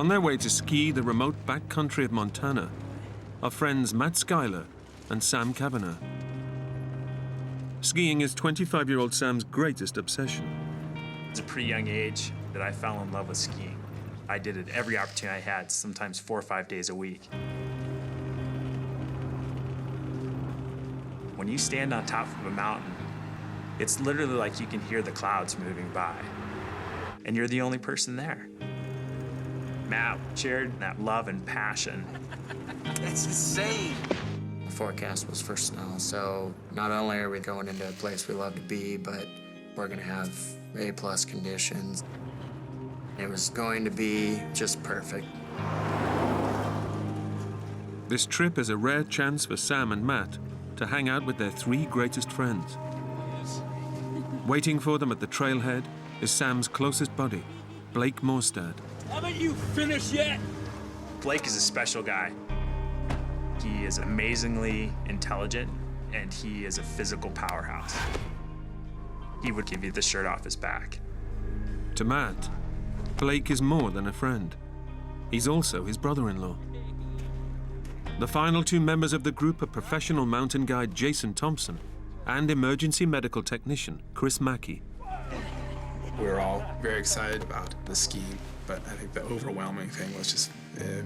On their way to ski the remote backcountry of Montana are friends Matt Schuyler and Sam Kavanagh. Skiing is 25-year-old Sam's greatest obsession. It's a pretty young age that I fell in love with skiing. I did it every opportunity I had, sometimes 4 or 5 days a week. When you stand on top of a mountain, it's literally like you can hear the clouds moving by, and you're the only person there. Matt shared that love and passion. That's insane. The forecast was for snow, so not only are we going into a place we love to be, but we're gonna have A+ conditions. It was going to be just perfect. This trip is a rare chance for Sam and Matt to hang out with their 3 greatest friends. Waiting for them at the trailhead is Sam's closest buddy, Blake Morstad. Haven't you finished yet? Blake is a special guy. He is amazingly intelligent, and he is a physical powerhouse. He would give you the shirt off his back. To Matt, Blake is more than a friend. He's also his brother-in-law. The final 2 members of the group are professional mountain guide Jason Thompson and emergency medical technician Chris Mackey. We were all very excited about the skiing, but I think the overwhelming thing was just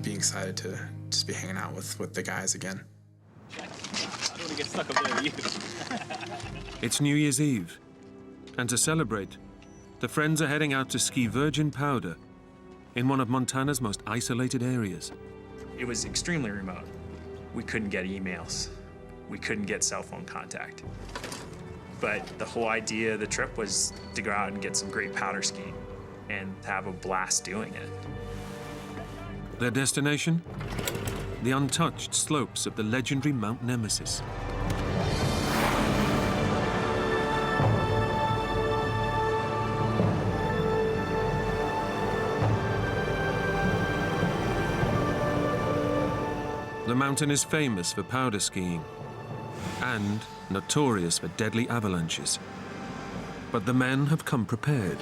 being excited to just be hanging out with the guys again. I don't want to get stuck up there with you. It's New Year's Eve, and to celebrate, the friends are heading out to ski virgin powder in one of Montana's most isolated areas. It was extremely remote. We couldn't get emails. We couldn't get cell phone contact. But the whole idea of the trip was to go out and get some great powder skiing and have a blast doing it. Their destination? The untouched slopes of the legendary Mount Nemesis. The mountain is famous for powder skiing and notorious for deadly avalanches. But the men have come prepared.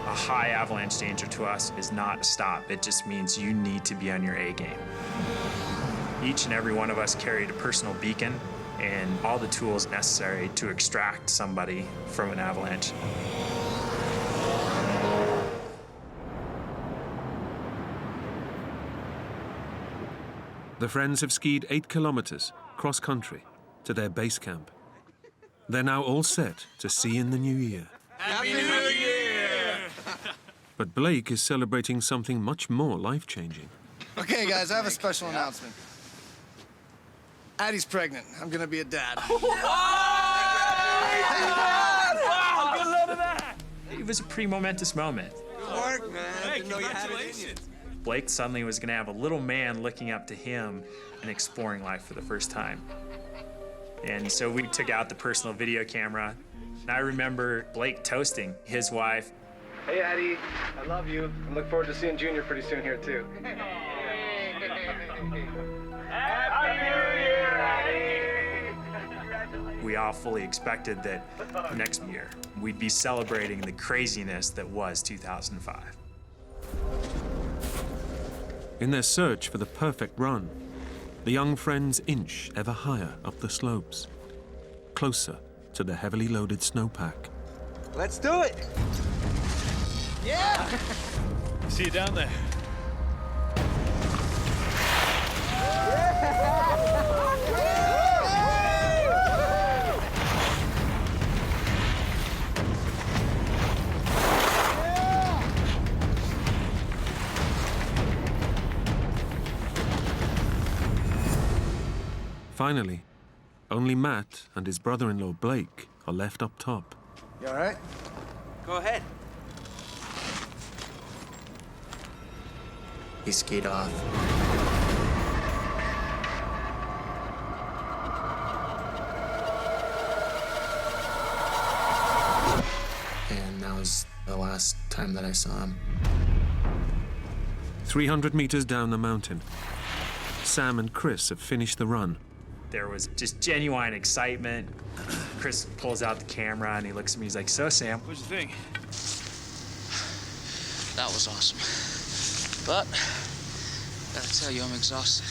A high avalanche danger to us is not a stop. It just means you need to be on your A game. Each and every one of us carried a personal beacon and all the tools necessary to extract somebody from an avalanche. The friends have skied 8 kilometers cross-country to their base camp. They're now all set to see in the new year. Happy New Year! But Blake is celebrating something much more life-changing. Okay, guys, I have a special announcement. Addie's pregnant. I'm gonna be a dad. Wow, good luck to that. It was a pretty momentous moment. Good work, man. Hey, Didn't know you had it in you. congratulations. Blake suddenly was gonna have a little man looking up to him and exploring life for the first time. And so we took out the personal video camera. And I remember Blake toasting his wife. Hey, Addie. I love you. I look forward to seeing Junior pretty soon here, too. Happy New Year, Eddie! We all fully expected that next year we'd be celebrating the craziness that was 2005. In their search for the perfect run, the young friends inch ever higher up the slopes, closer to the heavily loaded snowpack. Let's do it. Yeah! See you down there. Finally, only Matt and his brother-in-law Blake are left up top. You all right? Go ahead. He skied off. And that was the last time that I saw him. 300 meters down the mountain, Sam and Chris have finished the run. There was just genuine excitement. Chris pulls out the camera and he looks at me, he's like, "So, Sam, What'd you think? That was awesome. But, gotta tell you, I'm exhausted.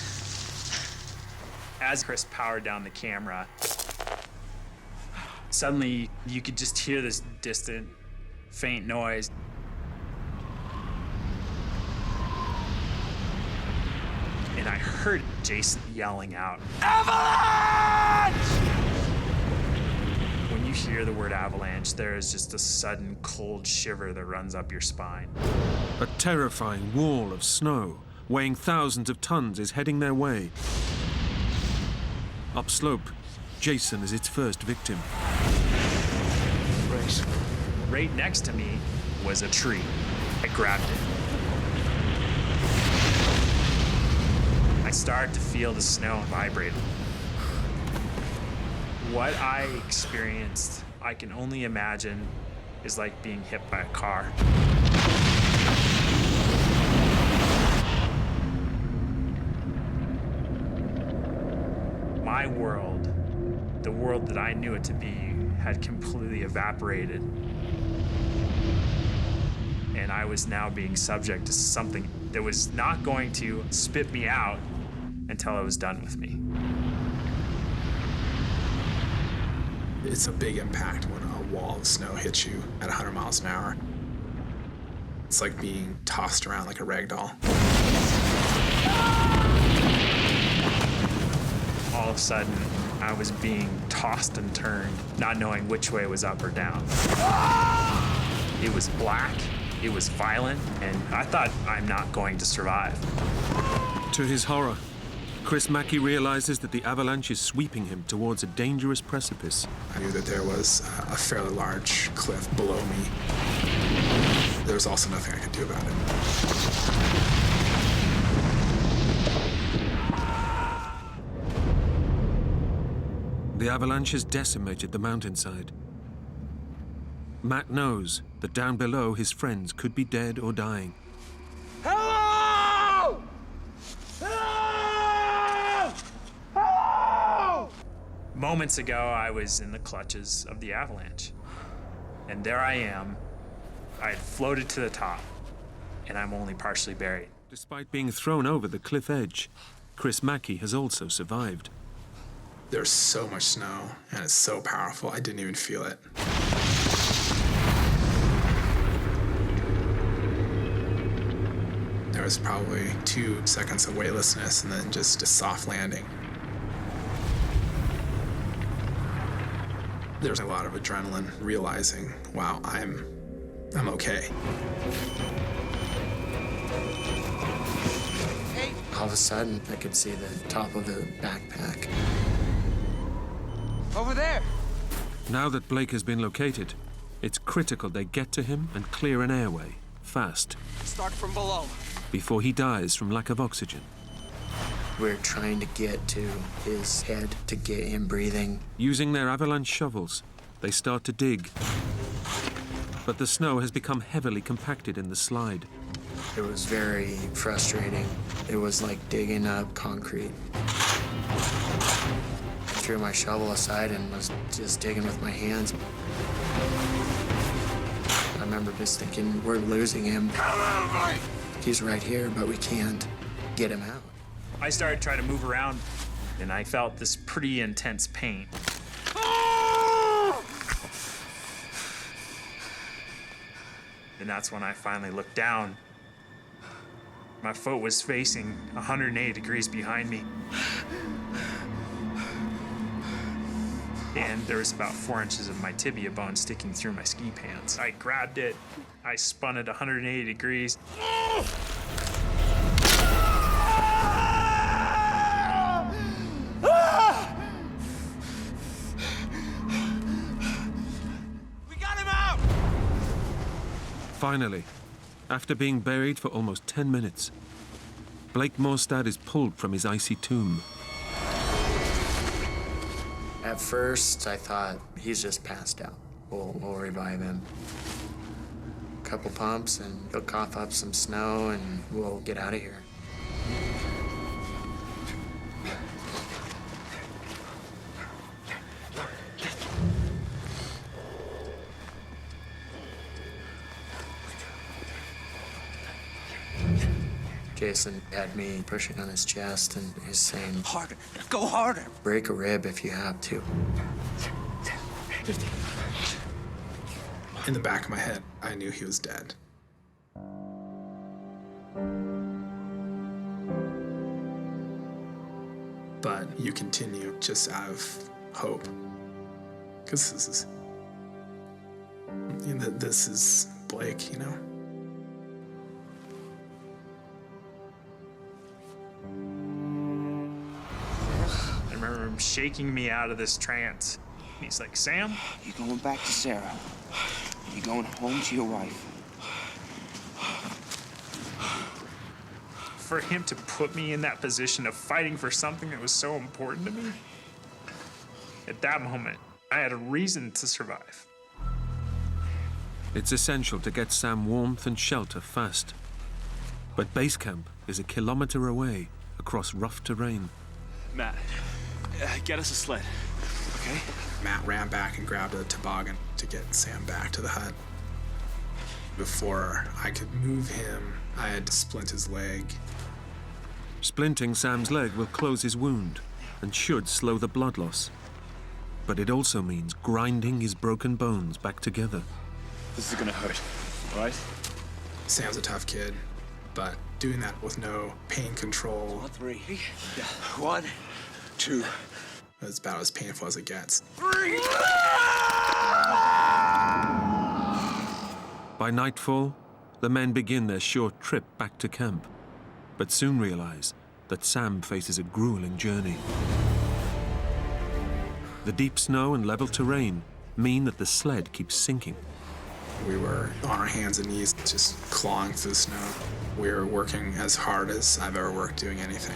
As Chris powered down the camera, suddenly you could just hear this distant, faint noise. And I heard Jason yelling out, "Avalanche!" When you hear the word avalanche, there is just a sudden cold shiver that runs up your spine. A terrifying wall of snow, weighing thousands of tons, is heading their way. Upslope, Jason is its first victim. Brace. Right next to me was a tree. I grabbed it. I started to feel the snow vibrate. What I experienced, I can only imagine, is like being hit by a car. My world, the world that I knew it to be, had completely evaporated. And I was now being subject to something that was not going to spit me out until it was done with me. It's a big impact when a wall of snow hits you at 100 miles an hour. It's like being tossed around like a rag doll. All of a sudden, I was being tossed and turned, not knowing which way was up or down. It was black, it was violent, and I thought, I'm not going to survive. To his horror, Chris Mackey realizes that the avalanche is sweeping him towards a dangerous precipice. I knew that there was a fairly large cliff below me. There was also nothing I could do about it. The avalanche has decimated the mountainside. Matt knows that down below his friends could be dead or dying. Hello! Hello! Hello! Moments ago, I was in the clutches of the avalanche. And there I am. I had floated to the top, and I'm only partially buried. Despite being thrown over the cliff edge, Chris Mackey has also survived. There's so much snow, and it's so powerful, I didn't even feel it. There was probably 2 seconds of weightlessness and then just a soft landing. There's a lot of adrenaline, realizing, wow, I'm okay. All of a sudden, I could see the top of the backpack. Over there! Now that Blake has been located, it's critical they get to him and clear an airway, fast, Start from below. before he dies from lack of oxygen. We're trying to get to his head to get him breathing. Using their avalanche shovels, they start to dig. But the snow has become heavily compacted in the slide. It was very frustrating. It was like digging up concrete. I threw my shovel aside and was just digging with my hands. I remember just thinking, we're losing him. He's right here, but we can't get him out. I started trying to move around, and I felt this pretty intense pain. And that's when I finally looked down. My foot was facing 180 degrees behind me. And there was about 4 inches of my tibia bone sticking through my ski pants. I grabbed it, I spun it 180 degrees. We got him out! Finally, after being buried for almost 10 minutes, Blake Morstad is pulled from his icy tomb. At first, I thought, he's just passed out. We'll revive him. A couple pumps, and he'll cough up some snow, and we'll get out of here. Jason had me pushing on his chest, and he's saying, Harder. Go harder. break a rib if you have to. 50. In the back of my head, I knew he was dead. But you continue just out of hope. Because this is Blake, you know? I remember him shaking me out of this trance. He's like, Sam? You're going back to Sarah. You're going home to your wife. For him to put me in that position of fighting for something that was so important to me, at that moment, I had a reason to survive. It's essential to get Sam warmth and shelter fast. But base camp is a kilometer away across rough terrain. Matt, get us a sled, okay? Matt ran back and grabbed a toboggan to get Sam back to the hut. Before I could move him, I had to splint his leg. Splinting Sam's leg will close his wound and should slow the blood loss. But it also means grinding his broken bones back together. This is gonna hurt, all right? Sam's a tough kid, but doing that with no pain control 1, 3. Yeah. 1, 2. is about as painful as it gets. 3. By nightfall, the men begin their short trip back to camp, but soon realize that Sam faces a grueling journey. The deep snow and level terrain mean that the sled keeps sinking. We were on our hands and knees, just clawing through the snow. We were working as hard as I've ever worked doing anything.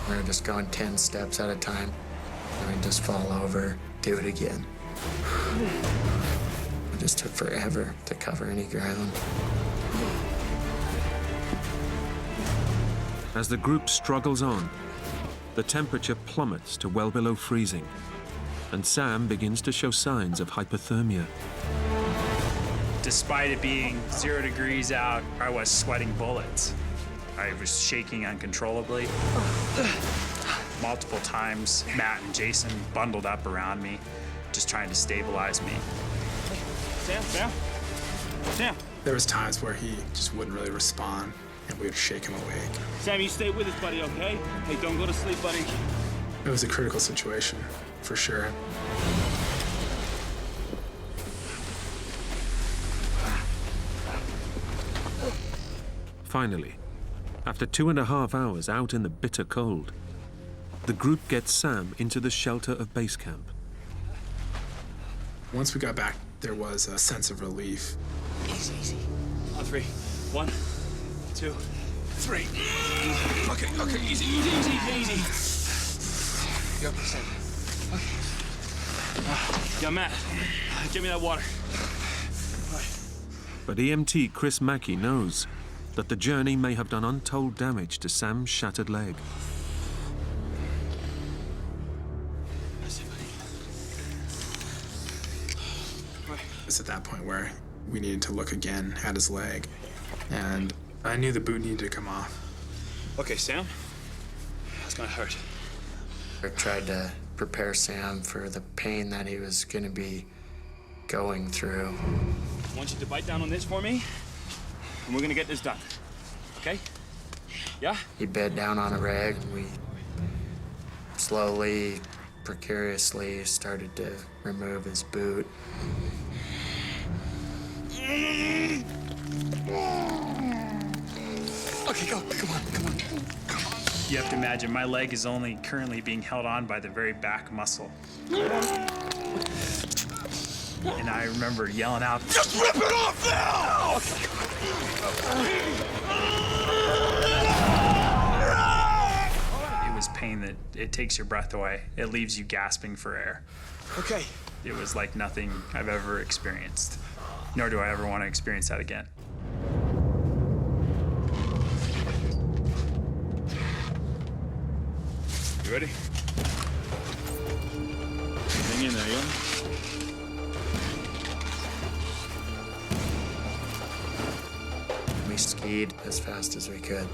We were just going 10 steps at a time, and we'd just fall over, do it again. It just took forever to cover any ground. As the group struggles on, the temperature plummets to well below freezing, and Sam begins to show signs of hypothermia. Despite it being 0 degrees out, I was sweating bullets. I was shaking uncontrollably. Multiple times, Matt and Jason bundled up around me, just trying to stabilize me. Sam! There was times where he just wouldn't really respond, and we would shake him awake. Sam, you stay with us, buddy, okay? Hey, don't go to sleep, buddy. It was a critical situation, for sure. Finally, after 2.5 hours out in the bitter cold, the group gets Sam into the shelter of base camp. Once we got back, there was a sense of relief. Easy, easy. On 3. 1, 2, 3. Okay, easy. Easy. You're up to 7. Yeah, Matt, give me that water. But EMT Chris Mackey knows that the journey may have done untold damage to Sam's shattered leg. It's at that point where we needed to look again at his leg, and I knew the boot needed to come off. Okay, Sam, it's gonna hurt. I tried to prepare Sam for the pain that he was going to be going through. I want you to bite down on this for me, and we're gonna get this done, okay? Yeah? He bed down on a rag, and we slowly, precariously started to remove his boot. Okay, go. Come on. You have to imagine my leg is only currently being held on by the very back muscle. And I remember yelling out, Just rip it off now! It was pain that it takes your breath away. It leaves you gasping for air. Okay. It was like nothing I've ever experienced, nor do I ever want to experience that again. You ready? Hang in there, yeah? We skied as fast as we could.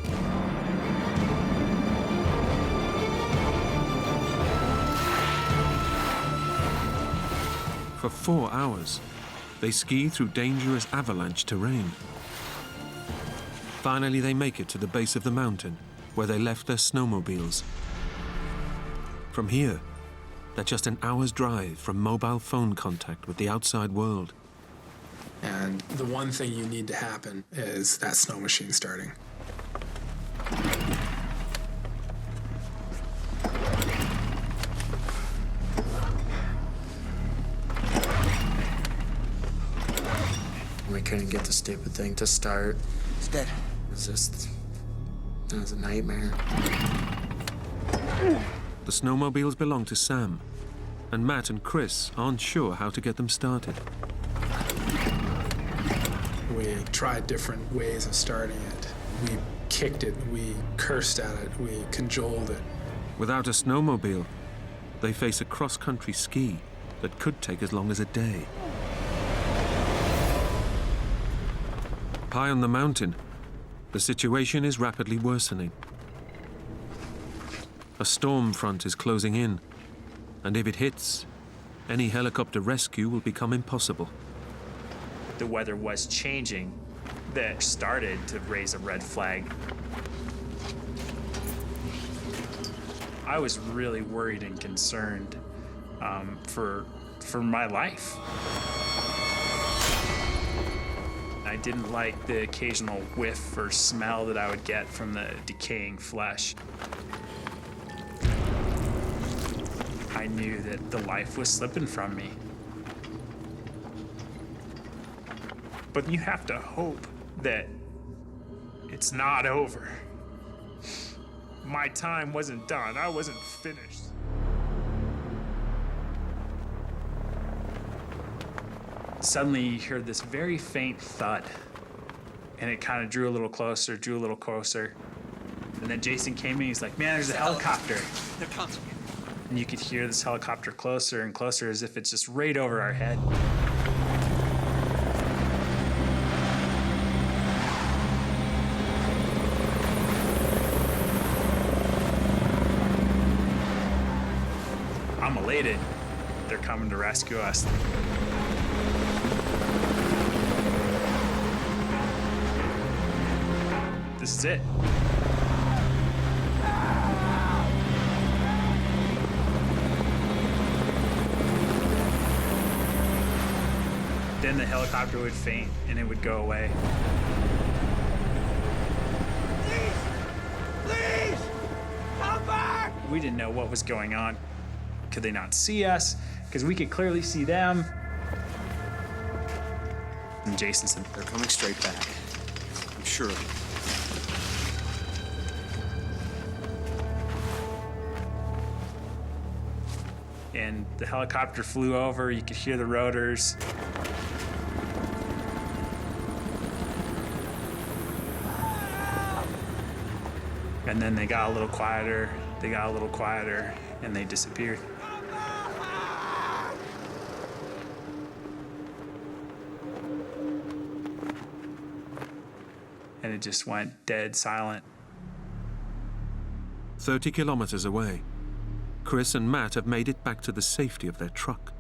For 4 hours, they ski through dangerous avalanche terrain. Finally, they make it to the base of the mountain, where they left their snowmobiles. From here, they're just an hour's drive from mobile phone contact with the outside world. And the one thing you need to happen is that snow machine starting. We couldn't get the stupid thing to start. It's dead. It was a nightmare. The snowmobiles belong to Sam, and Matt and Chris aren't sure how to get them started. We tried different ways of starting it. We kicked it, we cursed at it, we cajoled it. Without a snowmobile, they face a cross-country ski that could take as long as a day. High on the mountain, the situation is rapidly worsening. A storm front is closing in, and if it hits, any helicopter rescue will become impossible. The weather was changing. That started to raise a red flag. I was really worried and concerned for my life. I didn't like the occasional whiff or smell that I would get from the decaying flesh. I knew that the life was slipping from me. But you have to hope that it's not over. My time wasn't done. I wasn't finished. Suddenly you heard this very faint thud, and it kind of drew a little closer, And then Jason came in, he's like, man, there's a helicopter. They're coming. And you could hear this helicopter closer and closer as if it's just right over our head. I'm elated. They're coming to rescue us. This is it. Then the helicopter would faint and it would go away. Please! Come back! We didn't know what was going on. Could they not see us? Because we could clearly see them. And Jason said, They're coming straight back. I'm sure of it. and the helicopter flew over. You could hear the rotors. And then they got a little quieter, and they disappeared. And it just went dead silent. 30 kilometers away, Chris and Matt have made it back to the safety of their truck,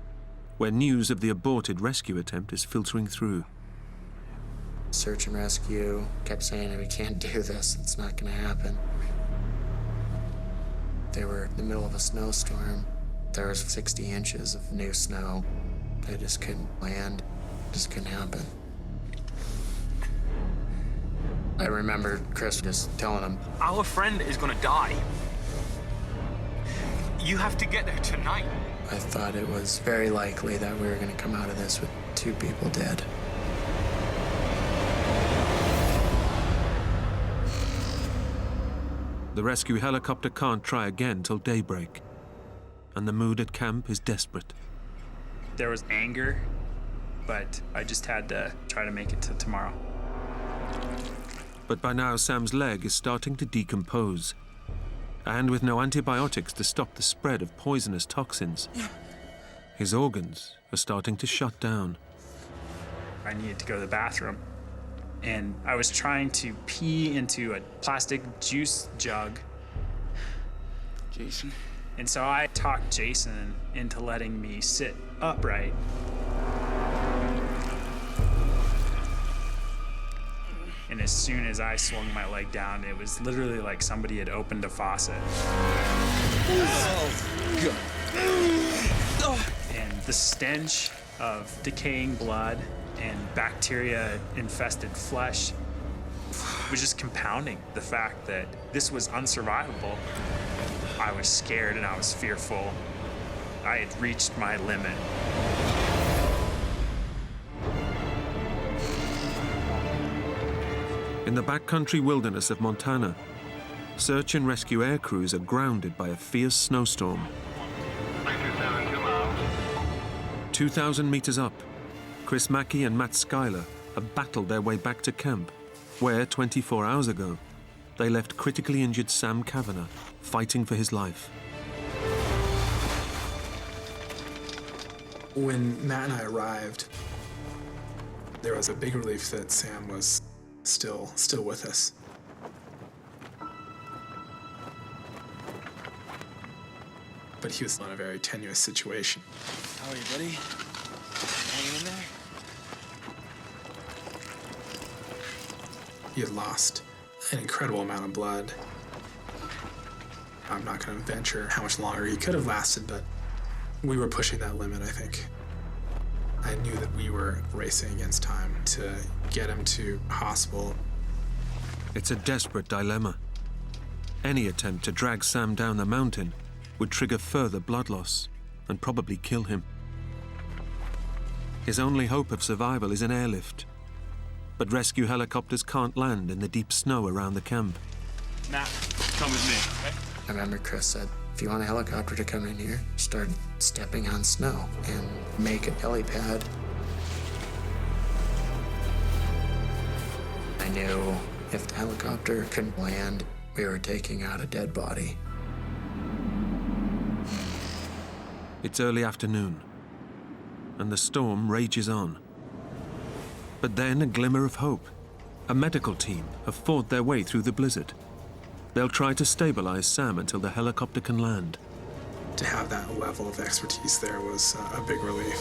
where news of the aborted rescue attempt is filtering through. Search and rescue kept saying, we can't do this, it's not gonna happen. They were in the middle of a snowstorm. There was 60 inches of new snow. They just couldn't land, just couldn't happen. I remember Chris just telling him, our friend is gonna die. You have to get there tonight. I thought it was very likely that we were gonna come out of this with 2 people dead. The rescue helicopter can't try again till daybreak, and the mood at camp is desperate. There was anger, but I just had to try to make it to tomorrow. But by now, Sam's leg is starting to decompose. And with no antibiotics to stop the spread of poisonous toxins, his organs are starting to shut down. I needed to go to the bathroom. and I was trying to pee into a plastic juice jug. Jason? And so I talked Jason into letting me sit upright. And as soon as I swung my leg down, it was literally like somebody had opened a faucet. And the stench of decaying blood and bacteria-infested flesh was just compounding the fact that this was unsurvivable. I was scared and I was fearful. I had reached my limit. In the backcountry wilderness of Montana, search and rescue air crews are grounded by a fierce snowstorm. 2,000 meters up, Chris Mackey and Matt Schuyler have battled their way back to camp, where 24 hours ago, they left critically injured Sam Kavanagh fighting for his life. When Matt and I arrived, there was a big relief that Sam was still with us. But he was in a very tenuous situation. How are you, buddy? Hanging in there? He had lost an incredible amount of blood. I'm not going to venture how much longer he could have lasted, but we were pushing that limit, I think. I knew that we were racing against time to get him to hospital. It's a desperate dilemma. Any attempt to drag Sam down the mountain would trigger further blood loss and probably kill him. His only hope of survival is an airlift, but rescue helicopters can't land in the deep snow around the camp. Matt, come with me, okay? I remember Chris said, if you want a helicopter to come in here, start stepping on snow and make a helipad. I knew if the helicopter couldn't land, we were taking out a dead body. It's early afternoon, and the storm rages on. But then a glimmer of hope. A medical team have fought their way through the blizzard. They'll try to stabilize Sam until the helicopter can land. To have that level of expertise there was a big relief.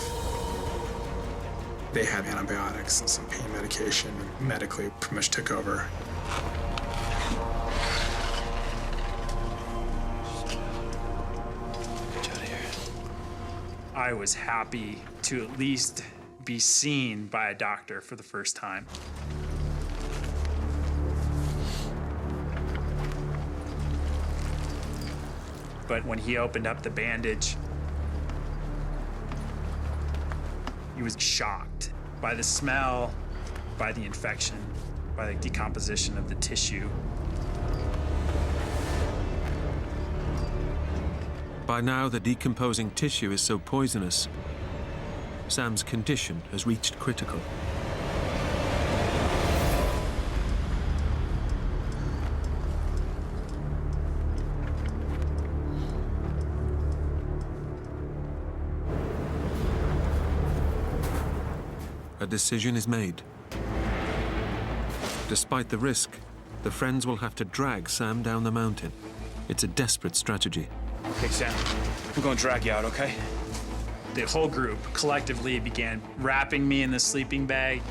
They had antibiotics and some pain medication, and medically pretty much took over. I was happy to at least be seen by a doctor for the first time. But when he opened up the bandage, he was shocked by the smell, by the infection, by the decomposition of the tissue. By now, the decomposing tissue is so poisonous, Sam's condition has reached critical. A decision is made. Despite the risk, the friends will have to drag Sam down the mountain. It's a desperate strategy. Okay, Sam, we're gonna drag you out, okay? The whole group collectively began wrapping me in the sleeping bag.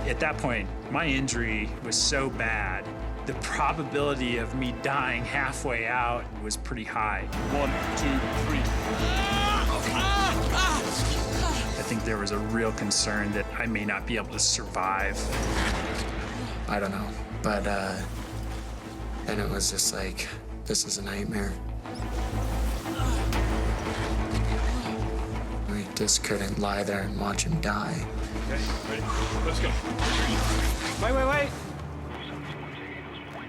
At that point, my injury was so bad, the probability of me dying halfway out was pretty high. 1, 2, 3. I think there was a real concern that I may not be able to survive. I don't know, but and it was just like, this is a nightmare. We just couldn't lie there and watch him die. Okay, ready? Let's go. Wait.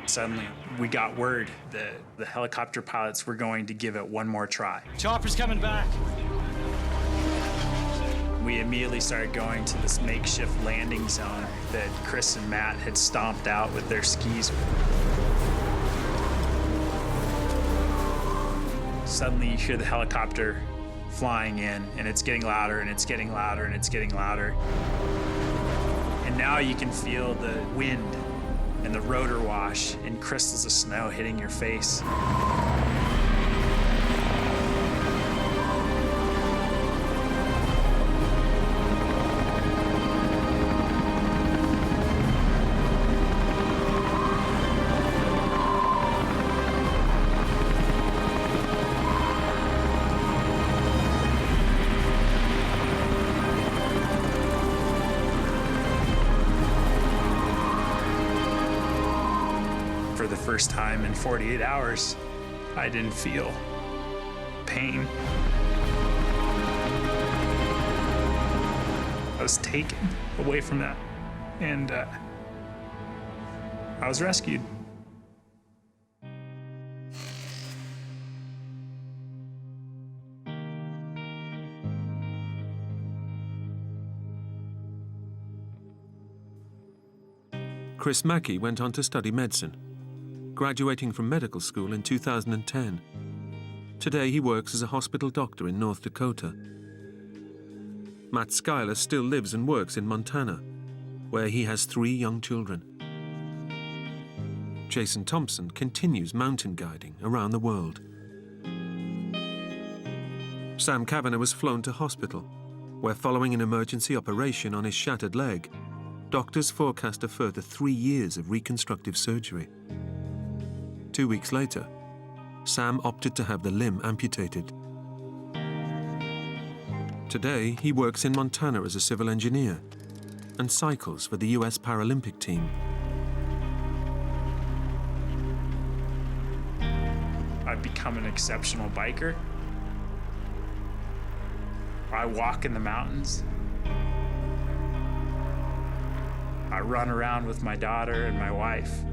Suddenly, we got word that the helicopter pilots were going to give it one more try. Chopper's coming back. We immediately started going to this makeshift landing zone that Chris and Matt had stomped out with their skis. Suddenly you hear the helicopter flying in, and it's getting louder, and it's getting louder, and it's getting louder. Now you can feel the wind and the rotor wash and crystals of snow hitting your face. For the first time in 48 hours, I didn't feel pain. I was taken away from that, and I was rescued. Chris Mackey went on to study medicine, graduating from medical school in 2010. Today he works as a hospital doctor in North Dakota. Matt Schuyler still lives and works in Montana, where he has 3 young children. Jason Thompson continues mountain guiding around the world. Sam Kavanagh was flown to hospital, where following an emergency operation on his shattered leg, doctors forecast a further 3 years of reconstructive surgery. 2 weeks later, Sam opted to have the limb amputated. Today, he works in Montana as a civil engineer and cycles for the US Paralympic team. I've become an exceptional biker. I walk in the mountains. I run around with my daughter and my wife.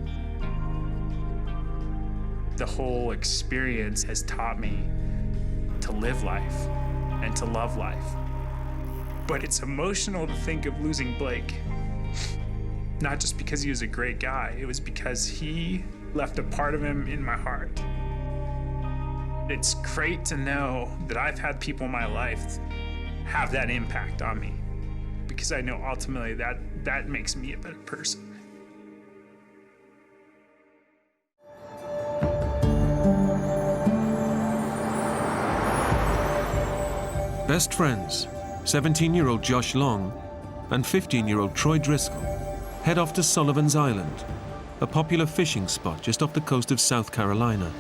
The whole experience has taught me to live life and to love life. But it's emotional to think of losing Blake. Not just because he was a great guy, it was because he left a part of him in my heart. It's great to know that I've had people in my life have that impact on me, because I know ultimately that makes me a better person. Best friends, 17-year-old Josh Long and 15-year-old Troy Driscoll, head off to Sullivan's Island, a popular fishing spot just off the coast of South Carolina.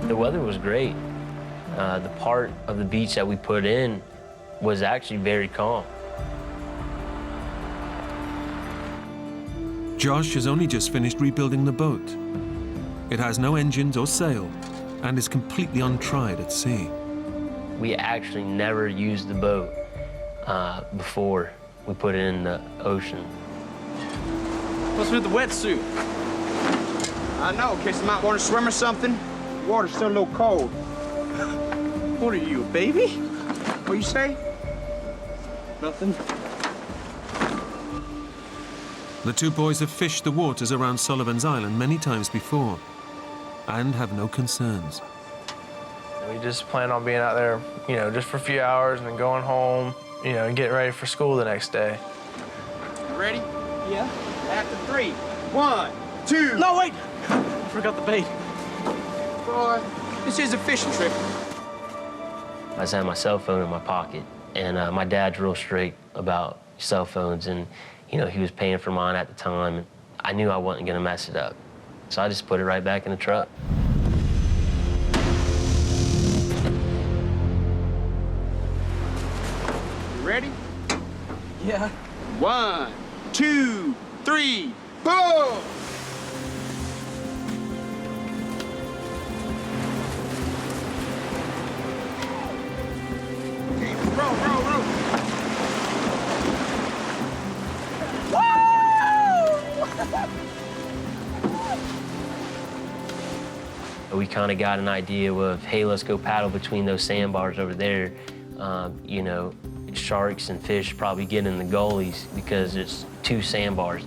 The weather was great. The part of the beach that we put in was actually very calm. Josh has only just finished rebuilding the boat. It has no engines or sail and is completely untried at sea. We actually never used the boat before we put it in the ocean. What's with the wetsuit? I know, in case I might want to swim or something. The water's still a little cold. What are you, a baby? What you say? Nothing. The 2 boys have fished the waters around Sullivan's Island many times before and have no concerns. We just plan on being out there, just for a few hours and then going home, and getting ready for school the next day. Ready? Yeah. After 3. 1, 2. No, wait! I forgot the bait. Boy, this is a fishing trip. I just had my cell phone in my pocket, and my dad's real straight about cell phones, and he was paying for mine at the time, and I knew I wasn't gonna mess it up. So I just put it right back in the truck. You ready? Yeah. 1, 2, 3, boom! Okay, row. We kind of got an idea of, hey, let's go paddle between those sandbars over there. Sharks and fish probably get in the gullies because it's 2 sandbars.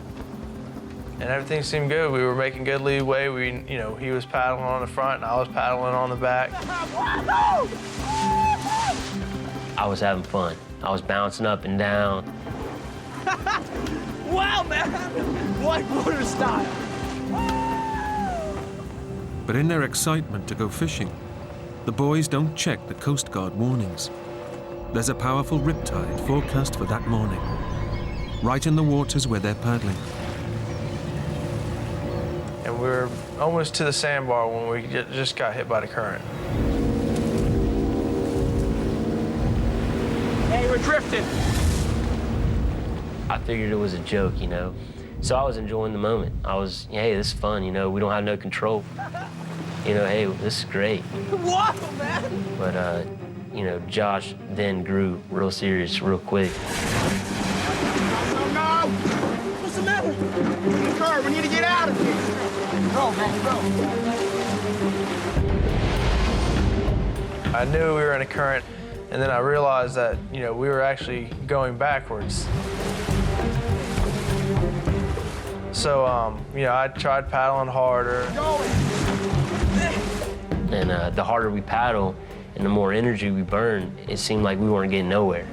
And everything seemed good. We were making good leeway. He was paddling on the front and I was paddling on the back. I was having fun. I was bouncing up and down. Wow, man! Whitewater style. But in their excitement to go fishing, the boys don't check the Coast Guard warnings. There's a powerful riptide forecast for that morning, right in the waters where they're paddling. And we were almost to the sandbar when we just got hit by the current. Hey, we're drifting. I figured it was a joke, you know. So I was enjoying the moment. I was, hey, this is fun, you know. We don't have no control. You know, hey, this is great. Wow, man! But, you know, Josh then grew real serious real quick. No! What's the matter? Car, we need to get out of here. Go, man, go. I knew we were in a current, and then I realized that, you know, we were actually going backwards. So, you know, I tried paddling harder. And the harder we paddle and the more energy we burn, it seemed like we weren't getting nowhere.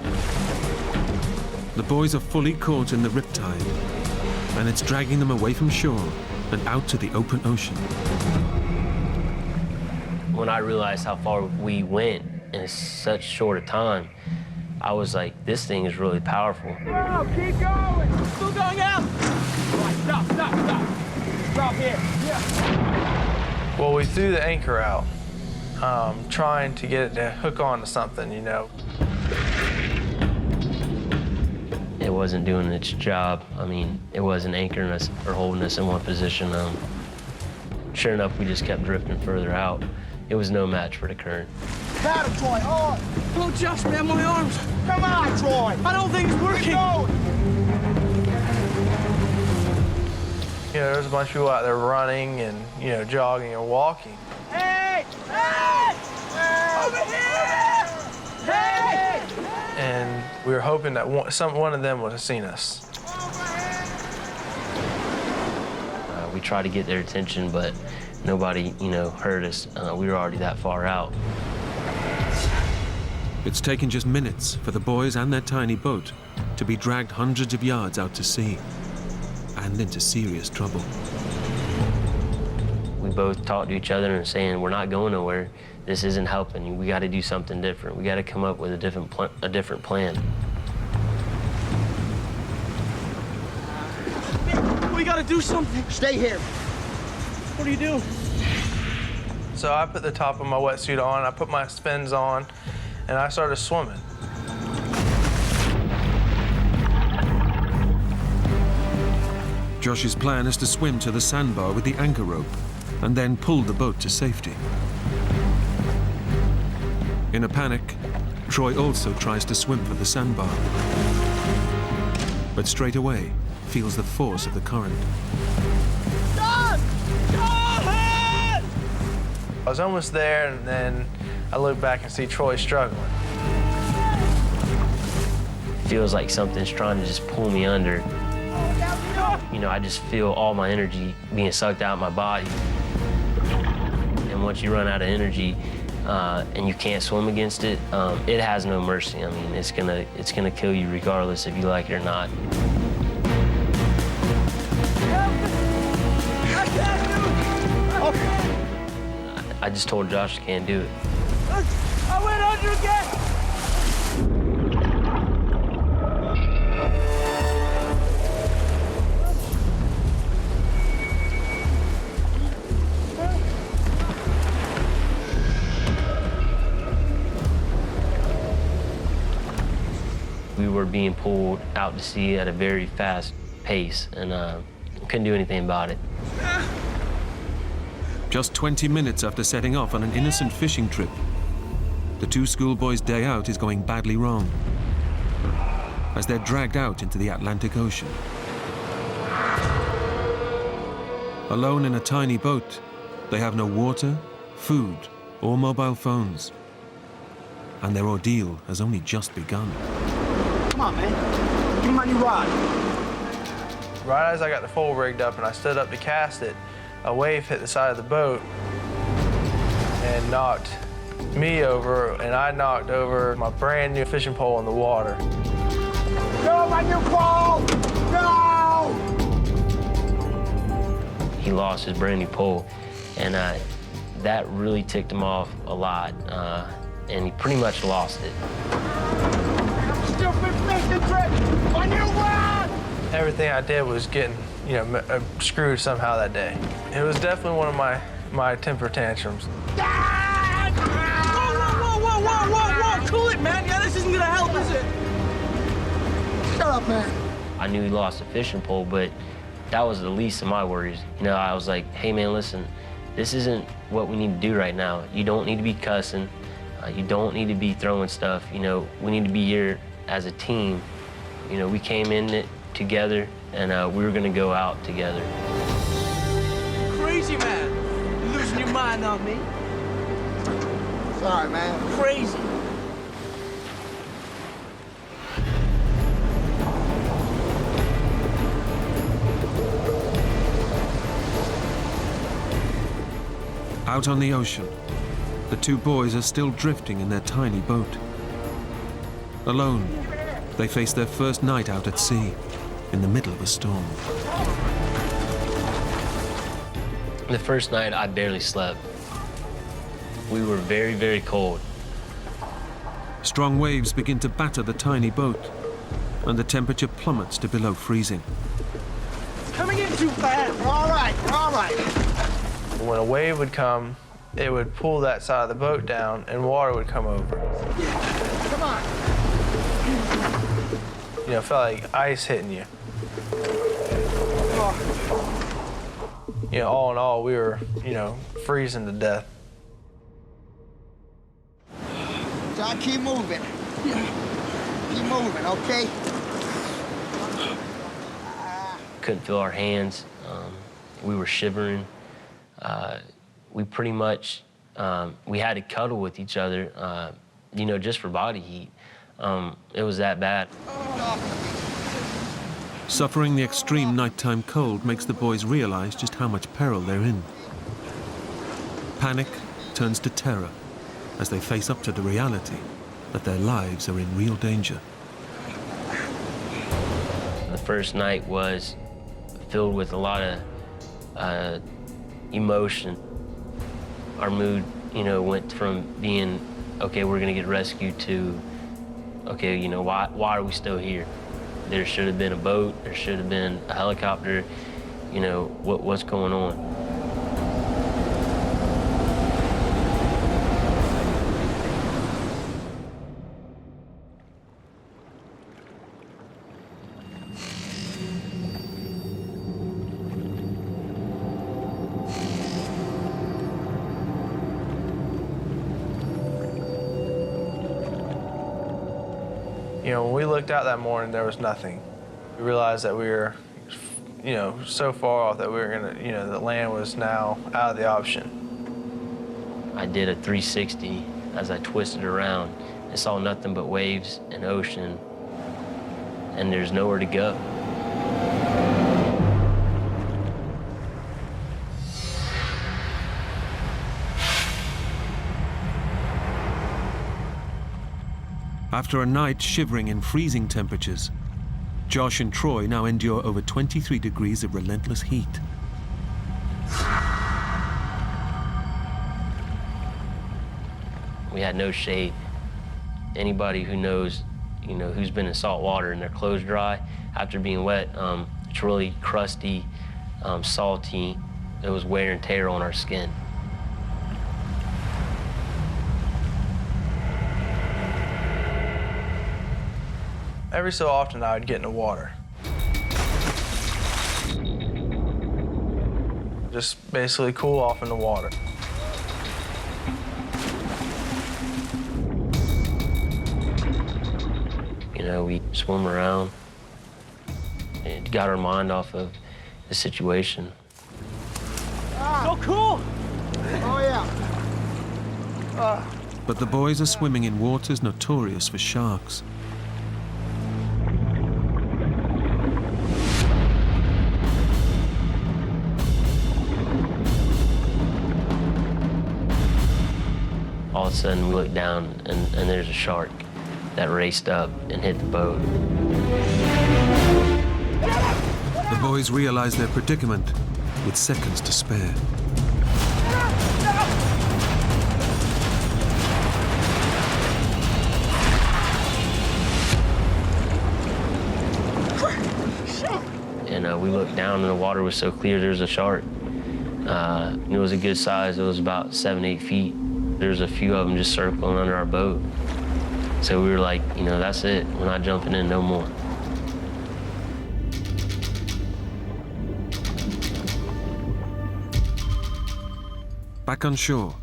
The boys are fully caught in the riptide, and it's dragging them away from shore and out to the open ocean. When I realized how far we went in such short a time, I was like, this thing is really powerful. Whoa, keep going! Still going out! Right, stop. Stop here. Yeah. Well, we threw the anchor out, trying to get it to hook onto something, you know. It wasn't doing its job. I mean, it wasn't anchoring us or holding us in one position. Sure enough, we just kept drifting further out. It was no match for the current. Paddle, Troy, on! Oh, Josh, man, my arms. Come on, Troy! I don't think it's working. You know, there's a bunch of people out there running and, you know, jogging and walking. Hey! Hey! Over here! Hey! And we were hoping that one of them would have seen us. We tried to get their attention, but nobody, you know, heard us. We were already that far out. It's taken just minutes for the boys and their tiny boat to be dragged hundreds of yards out to sea and into serious trouble. We both talked to each other and saying, we're not going nowhere. This isn't helping. We got to do something different. We got to come up with a different plan. We gotta do something. Stay here. What are you doing? So I put the top of my wetsuit on, I put my fins on, and I started swimming. Josh's plan is to swim to the sandbar with the anchor rope and then pull the boat to safety. In a panic, Troy also tries to swim for the sandbar, but straight away feels the force of the current. John! I was almost there, and then I look back and see Troy struggling. Feels like something's trying to just pull me under. You know, I just feel all my energy being sucked out of my body. And once you run out of energy and you can't swim against it, it has no mercy. I mean, it's gonna kill you regardless if you like it or not. I just told Josh I can't do it. I went under again! We were being pulled out to sea at a very fast pace, and couldn't do anything about it. Just 20 minutes after setting off on an innocent fishing trip, the two schoolboys' day out is going badly wrong as they're dragged out into the Atlantic Ocean. Alone in a tiny boat, they have no water, food, or mobile phones. And their ordeal has only just begun. Come on, man. Give me my new rod. Right as I got the full rigged up and I stood up to cast it, a wave hit the side of the boat and knocked me over, and I knocked over my brand new fishing pole in the water. No, my new pole! No! He lost his brand new pole, and that really ticked him off a lot, and he pretty much lost it. Stupid fishing trip! My new rod! Everything I did was getting, screwed somehow that day. It was definitely one of my temper tantrums. Dad! Whoa! Cool it, man. Yeah, this isn't gonna help, is it? Shut up, man. I knew he lost the fishing pole, but that was the least of my worries. I was like, hey man, listen, this isn't what we need to do right now. You don't need to be cussing. You don't need to be throwing stuff. We need to be here as a team. We came in it together, and we were gonna go out together. Crazy, man. You're losing your mind on me. Sorry, man. Crazy. Out on the ocean, the two boys are still drifting in their tiny boat. Alone, they face their first night out at sea, in the middle of a storm. The first night, I barely slept. We were very, very cold. Strong waves begin to batter the tiny boat, and the temperature plummets to below freezing. It's coming in too fast. We're all right. When a wave would come, it would pull that side of the boat down, and water would come over. Yeah. Come on. It felt like ice hitting you. All in all, we were, freezing to death. John, keep moving. Keep moving, okay? Couldn't feel our hands. We were shivering. We pretty much, we had to cuddle with each other, just for body heat. It was that bad. Suffering the extreme nighttime cold makes the boys realize just how much peril they're in. Panic turns to terror as they face up to the reality that their lives are in real danger. The first night was filled with a lot of emotion. Our mood, went from being, okay, we're gonna get rescued, to, okay, why are we still here? There should have been a boat, there should have been a helicopter, what's going on? When we looked out that morning, there was nothing. We realized that we were, so far off that we were gonna, the land was now out of the option. I did a 360 as I twisted around and saw nothing but waves and ocean, and there's nowhere to go. After a night shivering in freezing temperatures, Josh and Troy now endure over 23 degrees of relentless heat. We had no shade. Anybody who knows, who's been in salt water and their clothes dry after being wet, it's really crusty, salty. It was wear and tear on our skin. Every so often, I would get in the water. Just basically cool off in the water. We swim around. It got our mind off of the situation. So cool! Oh, yeah. But the boys are swimming in waters notorious for sharks. All of of a sudden we look down and there's a shark that raced up and hit the boat. The boys realize their predicament with seconds to spare. And we looked down and the water was so clear, there was a shark. It was a good size. It was about 7-8 feet. There's a few of them just circling under our boat. So we were like, you know, that's it. We're not jumping in no more. Back on shore,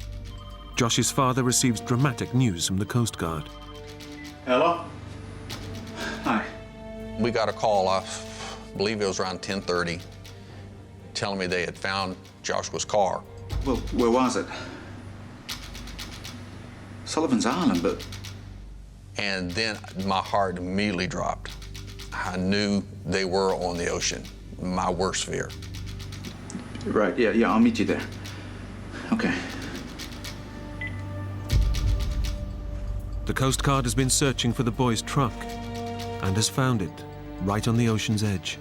Josh's father receives dramatic news from the Coast Guard. Hello? Hi. We got a call, I believe it was around 10:30, telling me they had found Joshua's car. Well, where was it? Sullivan's Island, but... And then my heart immediately dropped. I knew they were on the ocean, my worst fear. Right, yeah, I'll meet you there. Okay. The Coast Guard has been searching for the boys' truck and has found it right on the ocean's edge.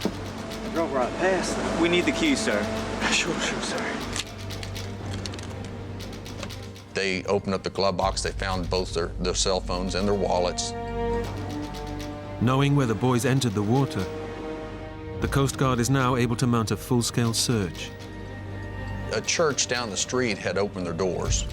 I drove right past them. We need the key, sir. Sure, sir. They opened up the glove box, they found both their cell phones and their wallets. Knowing where the boys entered the water, the Coast Guard is now able to mount a full-scale search. A church down the street had opened their doors,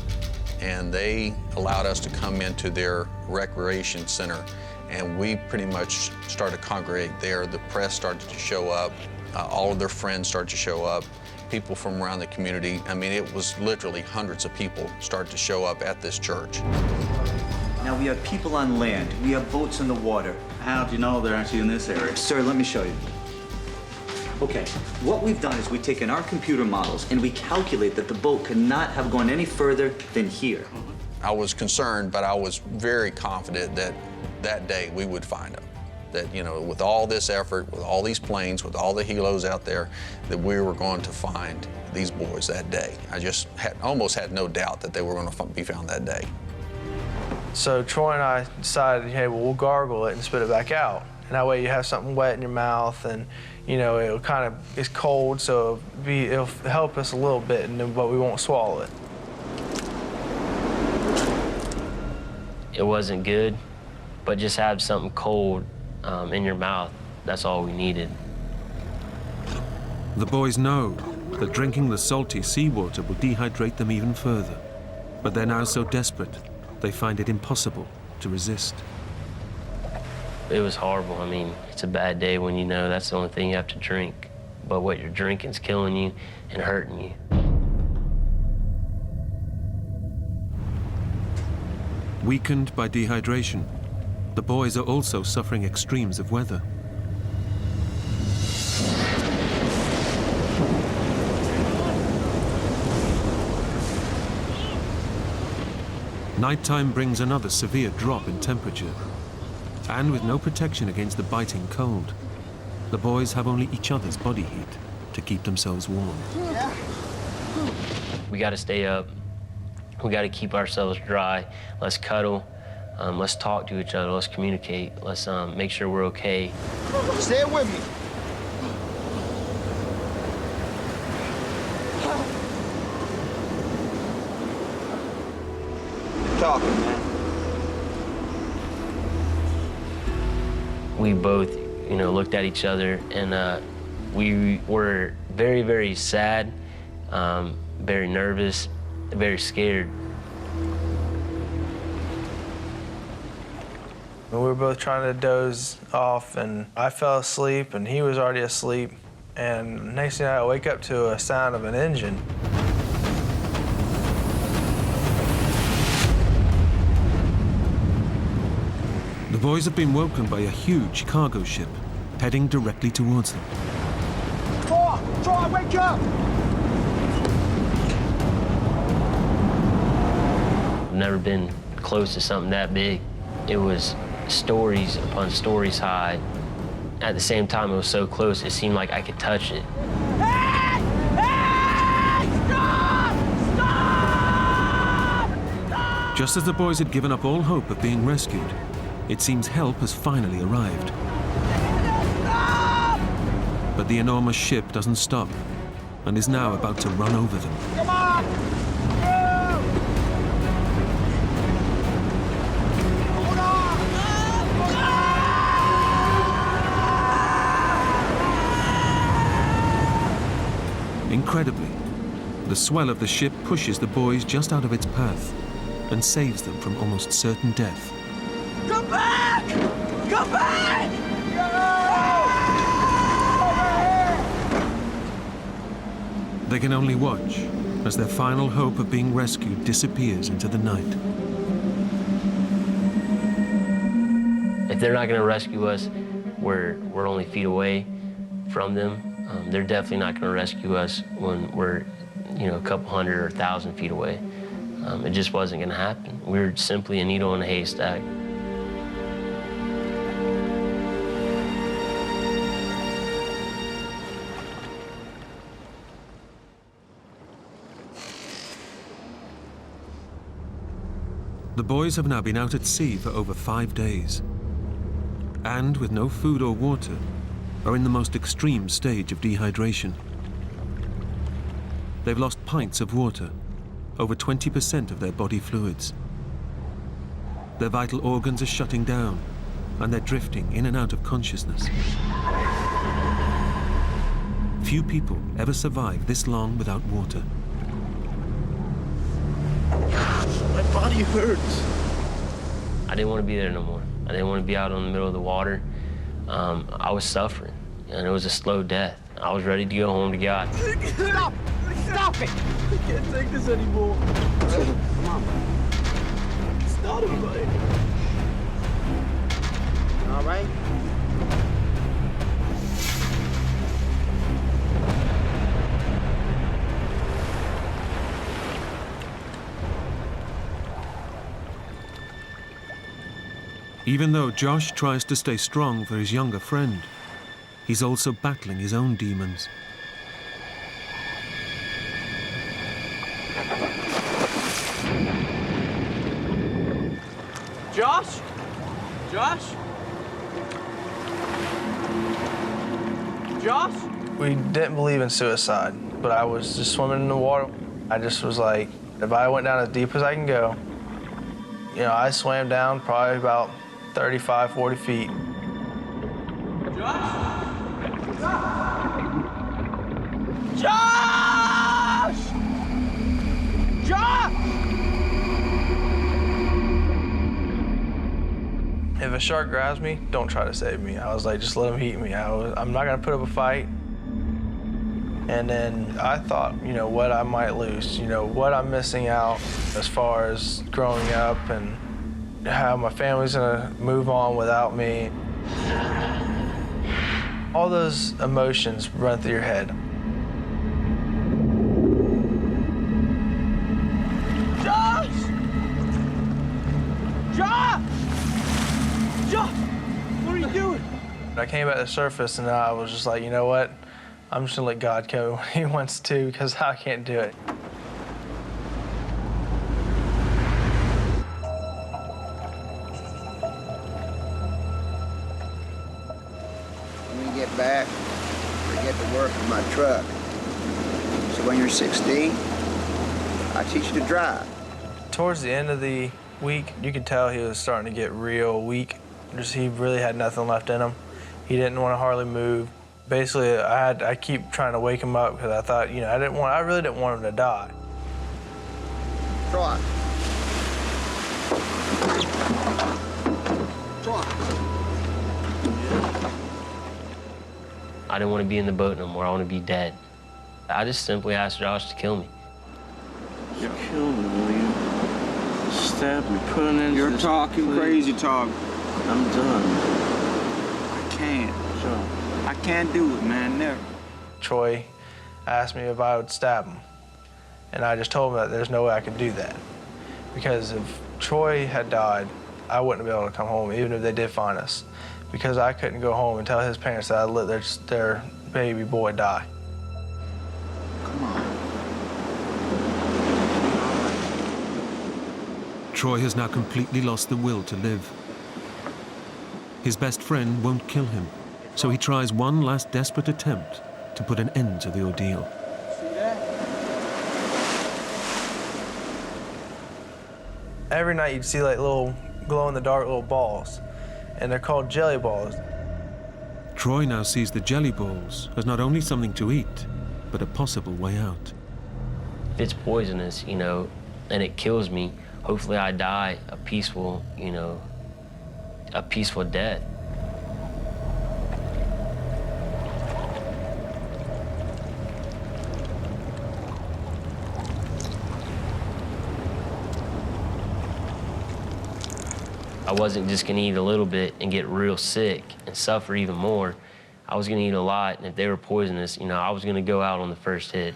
and they allowed us to come into their recreation center, and we pretty much started to congregate there. The press started to show up. All of their friends started to show up. People from around the community. I mean, it was literally hundreds of people started to show up at this church. Now, we have people on land. We have boats in the water. How do you know they're actually in this area? Sir, let me show you. Okay, what we've done is we've taken our computer models and we calculate that the boat could not have gone any further than here. I was concerned, but I was very confident that that day we would find them. That, you know, with all this effort, with all these planes, with all the helos out there, that we were going to find these boys that day. I just almost had no doubt that they were going to be found that day. So Troy and I decided, hey, well, we'll gargle it and spit it back out. And that way you have something wet in your mouth and, you know, it'll kind of, it's cold, so it'll help us a little bit, but we won't swallow it. It wasn't good, but just have something cold in your mouth. That's all we needed. The boys know that drinking the salty seawater will dehydrate them even further, but they're now so desperate they find it impossible to resist. It was horrible. I mean, it's a bad day when you know that's the only thing you have to drink, but what you're drinking's killing you and hurting you. Weakened by dehydration, the boys are also suffering extremes of weather. Nighttime brings another severe drop in temperature. And with no protection against the biting cold, the boys have only each other's body heat to keep themselves warm. We got to stay up. We got to keep ourselves dry. Let's cuddle. Let's talk to each other. Let's communicate. Let's make sure we're okay. Stay with me. Talking, man. We both, you know, looked at each other and we were very, very sad, very nervous, very scared. We were both trying to doze off, and I fell asleep, and he was already asleep. And next thing I wake up to a sound of an engine. The boys have been woken by a huge cargo ship heading directly towards them. Troy, wake up! I've never been close to something that big. It was stories upon stories high. At the same time, it was so close, it seemed like I could touch it. Hey! Hey! Stop! Stop! Just as the boys had given up all hope of being rescued, it seems help has finally arrived. But the enormous ship doesn't stop and is now about to run over them. Come on! Hold on! Incredibly, the swell of the ship pushes the boys just out of its path and saves them from almost certain death. Come back! Come back! They can only watch as their final hope of being rescued disappears into the night. If they're not going to rescue us, we're only feet away from them. They're definitely not going to rescue us when we're, a couple hundred or 1,000 feet away. It just wasn't going to happen. We were simply a needle in a haystack. The boys have now been out at sea for over 5 days, and with no food or water, are in the most extreme stage of dehydration. They've lost pints of water, over 20% of their body fluids. Their vital organs are shutting down, and they're drifting in and out of consciousness. Few people ever survive this long without water. My body hurts. I didn't want to be there no more. I didn't want to be out in the middle of the water. I was suffering, and it was a slow death. I was ready to go home to God. Stop! Stop it! I can't take this anymore. Come on. Stop it, buddy. All right? Even though Josh tries to stay strong for his younger friend, he's also battling his own demons. Josh? Josh? Josh? We didn't believe in suicide, but I was just swimming in the water. I just was like, if I went down as deep as I can go, I swam down probably about 35, 40 feet. Josh! Josh! Josh! If a shark grabs me, don't try to save me. I was like, just let him eat me. I'm not gonna put up a fight. And then I thought, what I might lose, what I'm missing out as far as growing up and how my family's gonna move on without me. All those emotions run through your head. Josh! Josh! Josh! What are you doing? I came back to the surface and I was just like, you know what? I'm just gonna let God go when he wants to because I can't do it. When we get back, I get to work on my truck. So when you're 16, I teach you to drive. Towards the end of the week, you could tell he was starting to get real weak. He really had nothing left in him. He didn't want to hardly move. Basically, I keep trying to wake him up because I thought, I really didn't want him to die. Trot. I didn't want to be in the boat no more. I want to be dead. I just simply asked Josh to kill me. You kill me, will you? Stab me, put an end to this. You're talking crazy talk. I'm done. I can't. Sure. I can't do it, man, never. Troy asked me if I would stab him. And I just told him that there's no way I could do that. Because if Troy had died, I wouldn't be able to come home, even if they did find us. Because I couldn't go home and tell his parents that I let their baby boy die. Come on. Troy has now completely lost the will to live. His best friend won't kill him, so he tries one last desperate attempt to put an end to the ordeal. Every night you'd see like little glow-in-the-dark little balls, and they're called jelly balls. Troy now sees the jelly balls as not only something to eat, but a possible way out. If it's poisonous, you know, and it kills me, hopefully I die a peaceful, you know, a peaceful death. I wasn't just gonna eat a little bit and get real sick and suffer even more. I was gonna eat a lot, and if they were poisonous, you know, I was gonna go out on the first hit.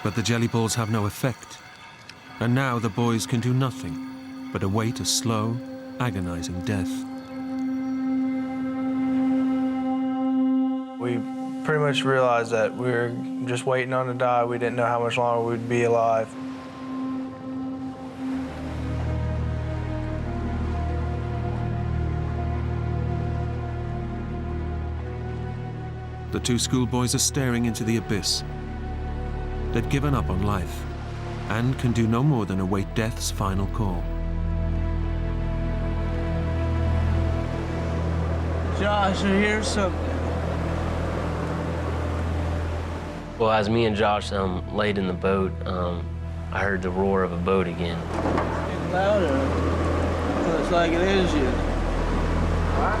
But the jelly balls have no effect, and now the boys can do nothing but await a slow, agonizing death. We pretty much realized that we were just waiting on to die. We didn't know how much longer we'd be alive. The two schoolboys are staring into the abyss. They'd given up on life and can do no more than await death's final call. Josh, I hear something. Well, as me and Josh laid in the boat, I heard the roar of a boat again. It's getting louder. Looks like it is you. What?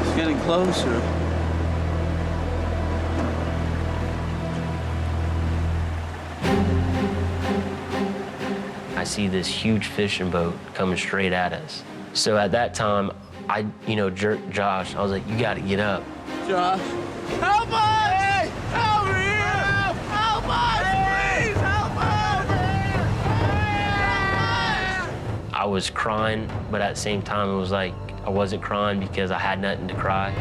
It's getting closer. I see this huge fishing boat coming straight at us. So at that time, I, you know, jerked Josh. I was like, you gotta get up. Josh. Help us! Hey! Help me! Help us! Please! Help us! I was crying, but at the same time, it was like I wasn't crying because I had nothing to cry.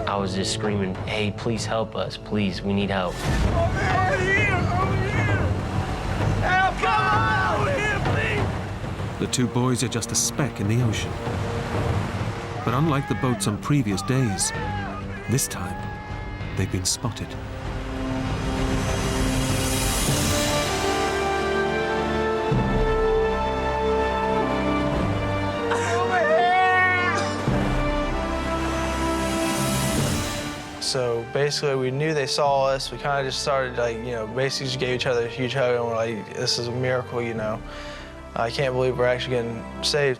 I was just screaming, hey, please help us. Please, we need help. Over here! Help! Come on! Over here, please! The two boys are just a speck in the ocean. But unlike the boats on previous days, this time they've been spotted. So basically, we knew they saw us. We kind of just started, like, you know, basically just gave each other a huge hug, and we're like, this is a miracle, you know. I can't believe we're actually getting saved.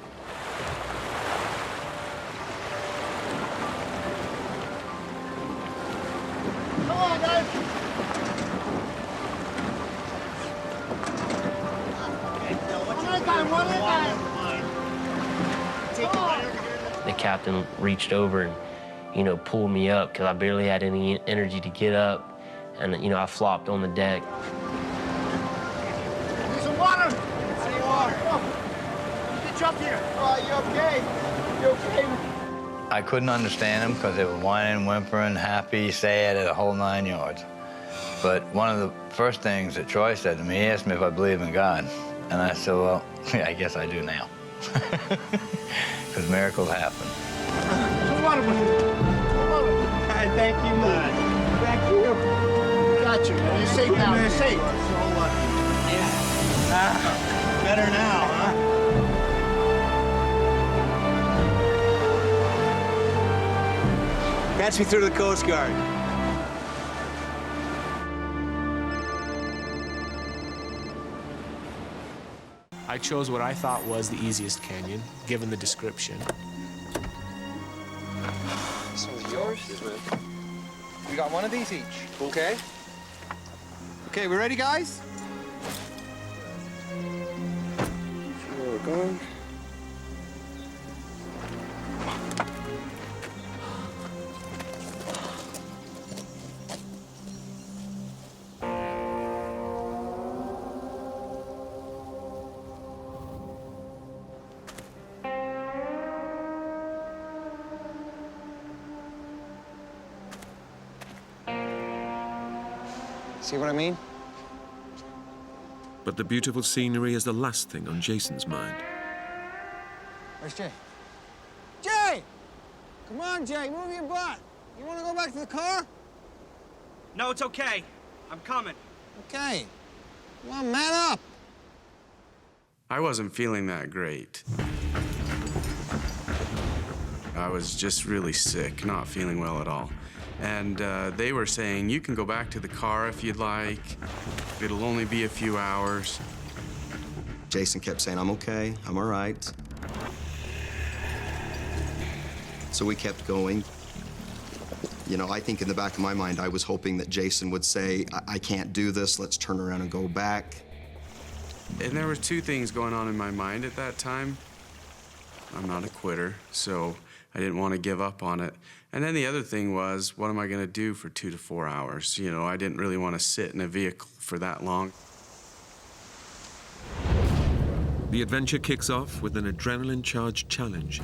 Come on, guys! One at a time. The captain reached over and, you know, pulled me up because I barely had any energy to get up. And, you know, I flopped on the deck. Need some water! Any water? Get you up here. You okay? You okay? I couldn't understand them because they were whining, whimpering, happy, sad, the whole 9 yards. But one of the first things that Troy said to me, he asked me if I believe in God. And I said, well, yeah, I guess I do now. Because miracles happen. Some water with you. Thank you, man. Thank you. Got you. You're safe now. You're safe. You are so lucky. Yeah. Better now, huh? Patch me through to the Coast Guard. I chose what I thought was the easiest canyon, given the description. This one's yours? Yes, man. We got one of these each. Okay. Okay, we ready, guys? Where we're going. See what I mean? But the beautiful scenery is the last thing on Jason's mind. Where's Jay? Jay! Come on, Jay, move your butt. You want to go back to the car? No, it's okay. I'm coming. Okay. Come on, man up. I wasn't feeling that great. I was just really sick, not feeling well at all. And they were saying, you can go back to the car if you'd like. It'll only be a few hours. Jason kept saying, I'm okay, I'm all right. So we kept going. You know, I think in the back of my mind, I was hoping that Jason would say, I can't do this, let's turn around and go back. And there were two things going on in my mind at that time. I'm not a quitter, so I didn't want to give up on it. And then the other thing was, what am I going to do for 2 to 4 hours? You know, I didn't really want to sit in a vehicle for that long. The adventure kicks off with an adrenaline-charged challenge.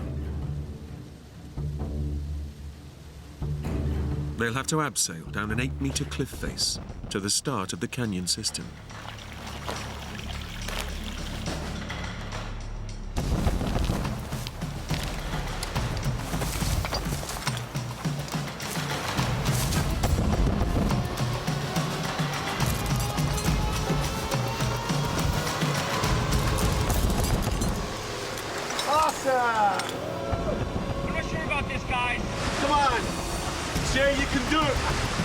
They'll have to abseil down an 8-meter cliff face to the start of the canyon system. Awesome! I'm not sure about this, guys. Come on. Jay, you can do it.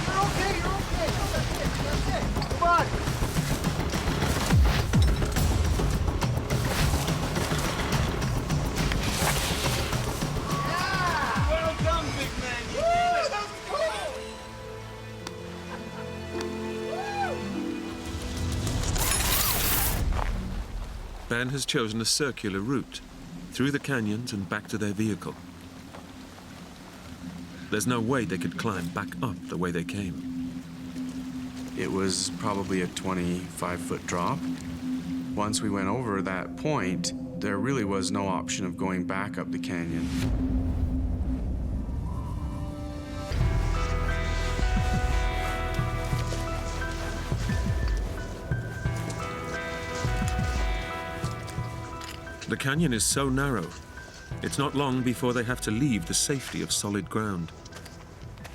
You're okay, you're okay. No, that's it. Come on. Yeah! Well done, big man. You did it. That was cool. Ben has chosen a circular route through the canyons and back to their vehicle. There's no way they could climb back up the way they came. It was probably a 25-foot drop. Once we went over that point, there really was no option of going back up the canyon. The canyon is so narrow, it's not long before they have to leave the safety of solid ground.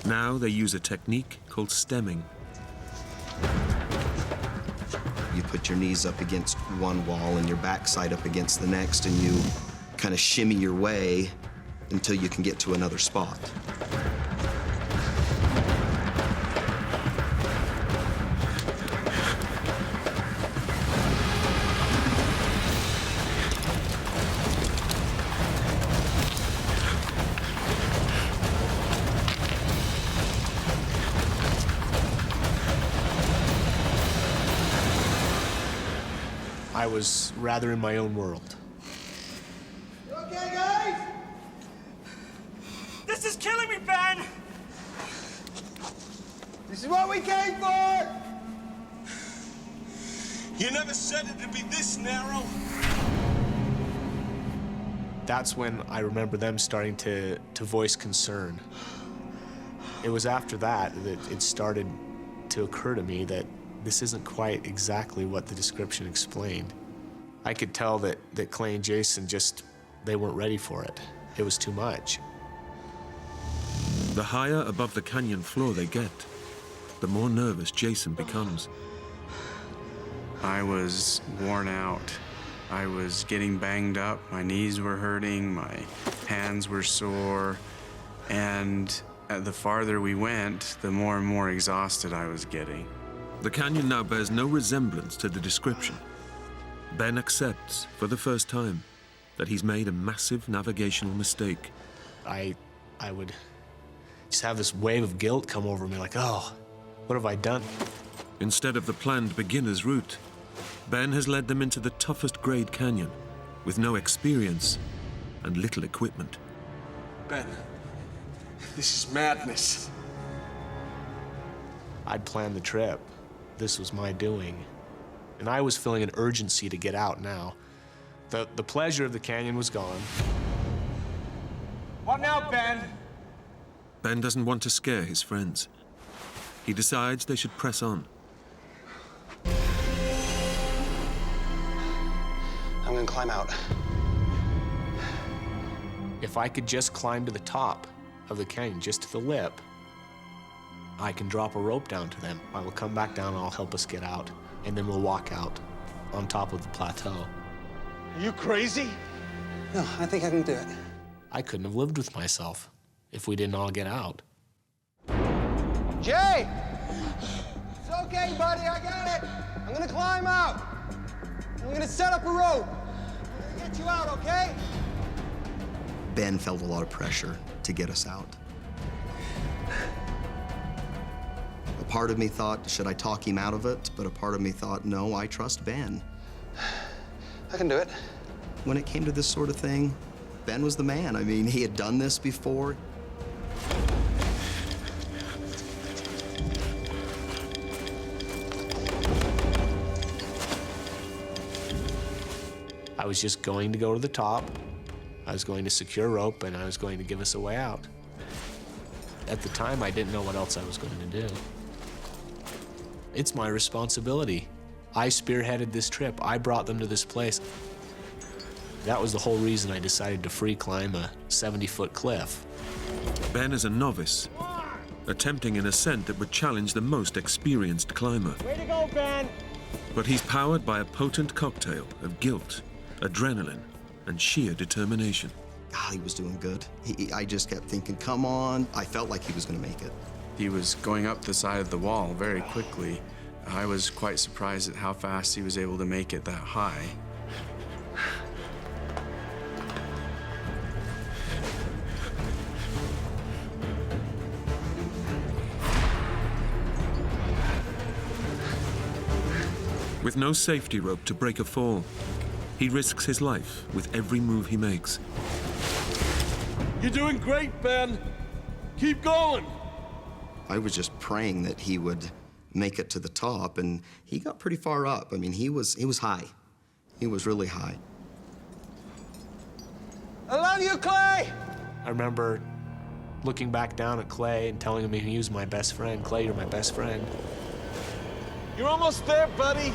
Now they use a technique called stemming. You put your knees up against one wall and your backside up against the next, and you kind of shimmy your way until you can get to another spot. I was rather in my own world. You okay, guys? This is killing me, Ben! This is what we came for! You never said it'd be this narrow. That's when I remember them starting to voice concern. It was after that it started to occur to me that this isn't quite exactly what the description explained. I could tell that Clay and Jason they weren't ready for it. It was too much. The higher above the canyon floor they get, the more nervous Jason becomes. I was worn out. I was getting banged up. My knees were hurting. My hands were sore. And the farther we went, the more and more exhausted I was getting. The canyon now bears no resemblance to the description. Ben accepts, for the first time, that he's made a massive navigational mistake. I would just have this wave of guilt come over me, like, oh, what have I done? Instead of the planned beginner's route, Ben has led them into the toughest grade canyon, with no experience and little equipment. Ben, this is madness. I'd planned the trip. This was my doing. And I was feeling an urgency to get out now. The pleasure of the canyon was gone. What now, Ben? Ben doesn't want to scare his friends. He decides they should press on. I'm gonna climb out. If I could just climb to the top of the canyon, just to the lip, I can drop a rope down to them. I will come back down and I'll help us get out, and then we'll walk out on top of the plateau. Are you crazy? No, I think I can do it. I couldn't have lived with myself if we didn't all get out. Jay! It's okay, buddy, I got it. I'm gonna climb out. I'm gonna set up a rope. I'm gonna get you out, okay? Ben felt a lot of pressure to get us out. A part of me thought, should I talk him out of it? But a part of me thought, no, I trust Ben. I can do it. When it came to this sort of thing, Ben was the man. I mean, he had done this before. I was just going to go to the top. I was going to secure rope, and I was going to give us a way out. At the time, I didn't know what else I was going to do. It's my responsibility. I spearheaded this trip. I brought them to this place. That was the whole reason I decided to free climb a 70-foot cliff. Ben is a novice, attempting an ascent that would challenge the most experienced climber. Way to go, Ben! But he's powered by a potent cocktail of guilt, adrenaline, and sheer determination. God, he was doing good. I just kept thinking, come on. I felt like he was going to make it. He was going up the side of the wall very quickly. I was quite surprised at how fast he was able to make it that high. With no safety rope to break a fall, he risks his life with every move he makes. You're doing great, Ben. Keep going. I was just praying that he would make it to the top, and he got pretty far up. I mean, he was high. He was really high. I love you, Clay! I remember looking back down at Clay and telling him he was my best friend. Clay, you're my best friend. You're almost there, buddy.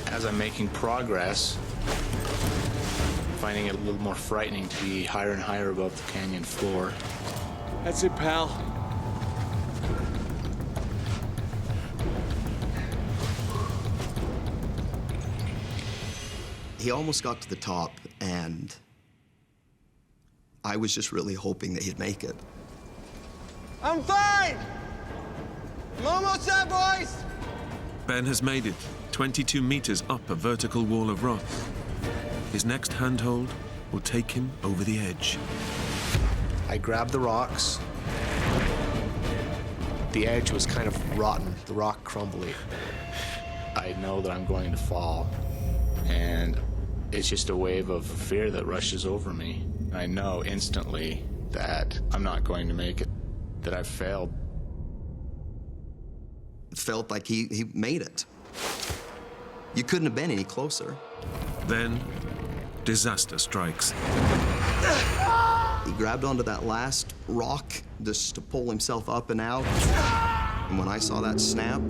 As I'm making progress, finding it a little more frightening to be higher and higher above the canyon floor. That's it, pal. He almost got to the top, and I was just really hoping that he'd make it. I'm fine! I'm almost there, boys! Ben has made it 22 meters up a vertical wall of rock. His next handhold will take him over the edge. I grabbed the rocks. The edge was kind of rotten, the rock crumbly. I know that I'm going to fall, and it's just a wave of fear that rushes over me. I know instantly that I'm not going to make it, that I've failed. It felt like he made it. You couldn't have been any closer. Then, disaster strikes. He grabbed onto that last rock just to pull himself up and out. And when I saw that snap,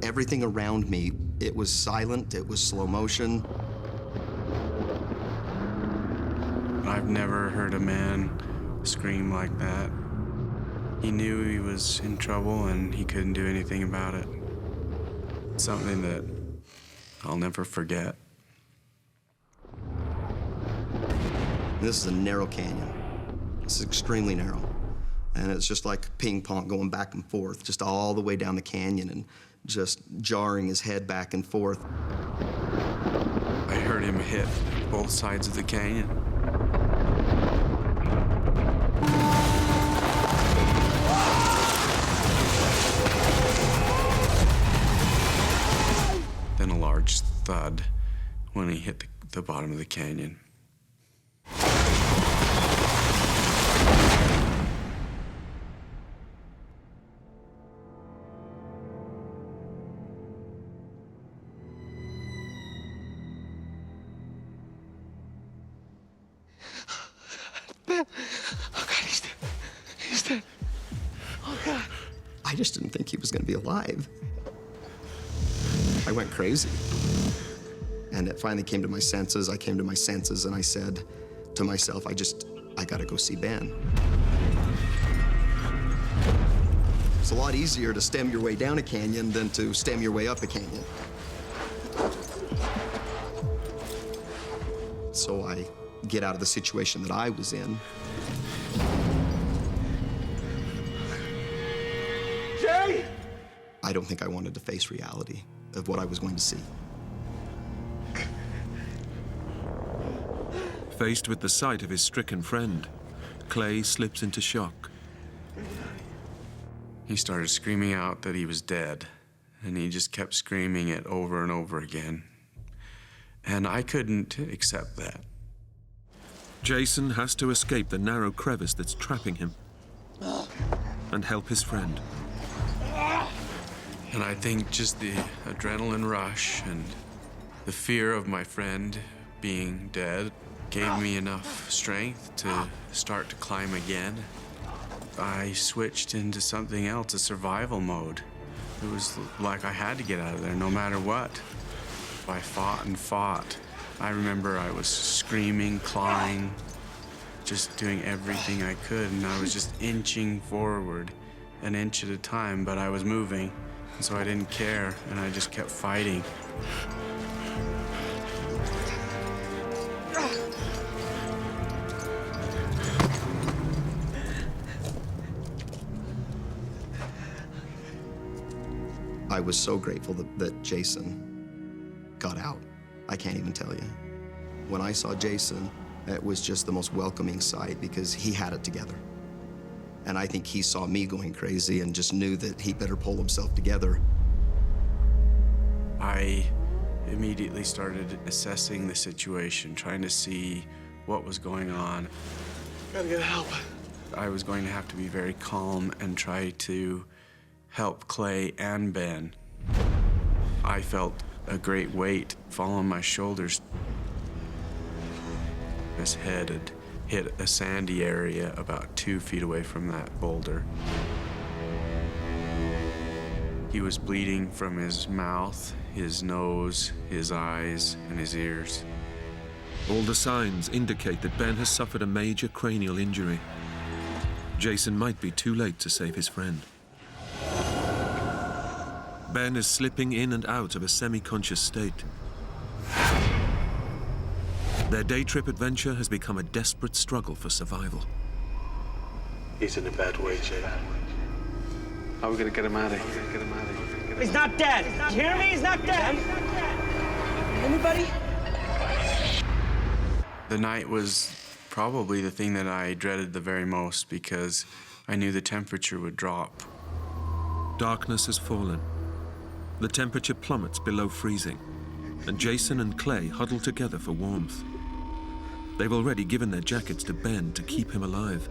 everything around me, it was silent, it was slow motion. I've never heard a man scream like that. He knew he was in trouble and he couldn't do anything about it. It's something that I'll never forget. This is a narrow canyon. It's extremely narrow. And it's just like ping pong going back and forth, just all the way down the canyon and just jarring his head back and forth. I heard him hit both sides of the canyon. Then a large thud when he hit the bottom of the canyon. Ben! Oh, God, he's dead. He's dead. Oh, God. I just didn't think he was going to be alive. I went crazy. And it finally came to my senses. I came to my senses and I said to myself, I gotta go see Ben. It's a lot easier to stem your way down a canyon than to stem your way up a canyon. So I get out of the situation that I was in. Jay! I don't think I wanted to face reality of what I was going to see. Faced with the sight of his stricken friend, Clay slips into shock. He started screaming out that he was dead, and he just kept screaming it over and over again. And I couldn't accept that. Jason has to escape the narrow crevice that's trapping him and help his friend. And I think just the adrenaline rush and the fear of my friend being dead gave me enough strength to start to climb again. I switched into something else, a survival mode. It was like I had to get out of there no matter what. I fought and fought. I remember I was screaming, clawing, just doing everything I could, and I was just inching forward an inch at a time, but I was moving, and so I didn't care, and I just kept fighting. I was so grateful that Jason got out. I can't even tell you. When I saw Jason, it was just the most welcoming sight because he had it together. And I think he saw me going crazy and just knew that he better pull himself together. I immediately started assessing the situation, trying to see what was going on. Gotta get help. I was going to have to be very calm and try to help Clay and Ben. I felt a great weight fall on my shoulders. His head had hit a sandy area about 2 feet away from that boulder. He was bleeding from his mouth, his nose, his eyes, and his ears. All the signs indicate that Ben has suffered a major cranial injury. Jason might be too late to save his friend. Ben is slipping in and out of a semi-conscious state. Their day trip adventure has become a desperate struggle for survival. He's in a bad way, Jay. How are we gonna get him out of here? He's not dead. You hear me? He's not dead. Anybody? The night was probably the thing that I dreaded the very most because I knew the temperature would drop. Darkness has fallen. The temperature plummets below freezing, and Jason and Clay huddle together for warmth. They've already given their jackets to Ben to keep him alive.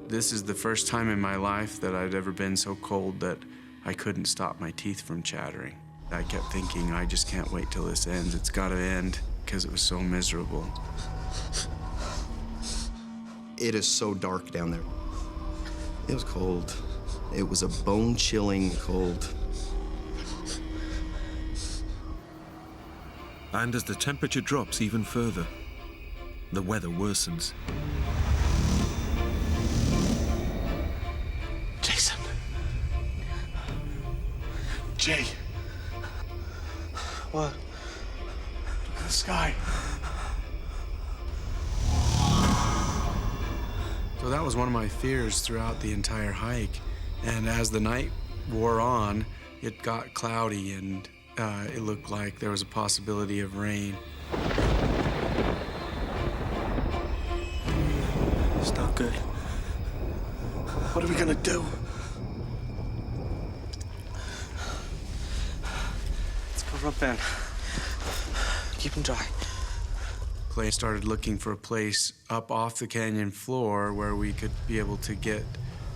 This is the first time in my life that I'd ever been so cold that I couldn't stop my teeth from chattering. I kept thinking, I just can't wait till this ends. It's gotta end, because it was so miserable. It is so dark down there. It was cold. It was a bone-chilling cold. And as the temperature drops even further, the weather worsens. Jason. Jay. What? Look at the sky. So that was one of my fears throughout the entire hike. And as the night wore on, it got cloudy and it looked like there was a possibility of rain. It's not good. What are we gonna do? Let's go rub Ben. Keep him dry. Clay started looking for a place up off the canyon floor where we could be able to get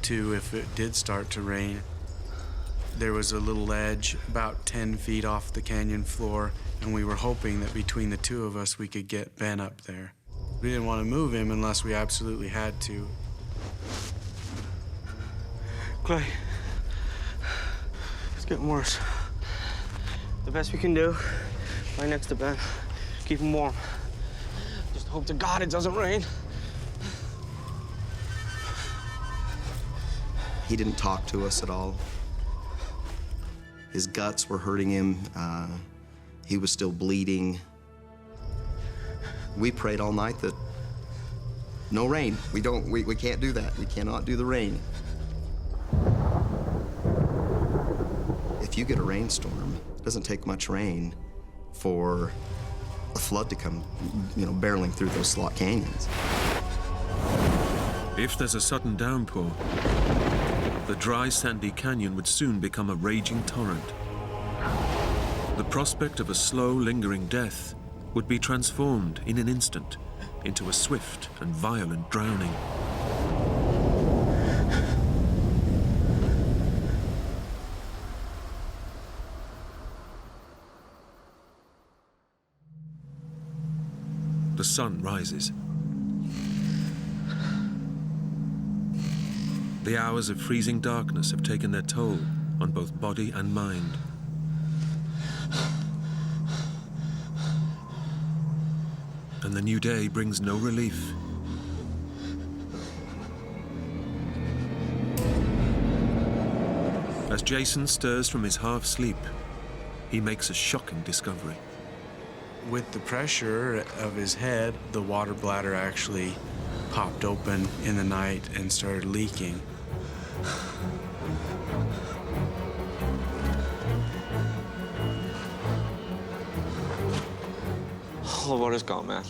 to if it did start to rain. There was a little ledge about 10 feet off the canyon floor, and we were hoping that between the two of us we could get Ben up there. We didn't want to move him unless we absolutely had to. Clay, it's getting worse. The best we can do, right next to Ben. keep him warm. Just hope to God it doesn't rain. He didn't talk to us at all. His guts were hurting him. He was still bleeding. We prayed all night that no rain. We can't do that. We cannot do the rain. If you get a rainstorm, it doesn't take much rain for a flood to come, barreling through those slot canyons. If there's a sudden downpour, the dry, sandy canyon would soon become a raging torrent. The prospect of a slow, lingering death would be transformed in an instant into a swift and violent drowning. The sun rises. The hours of freezing darkness have taken their toll on both body and mind. And the new day brings no relief. As Jason stirs from his half-sleep, he makes a shocking discovery. With the pressure of his head, the water bladder actually popped open in the night and started leaking. All the water's gone, man.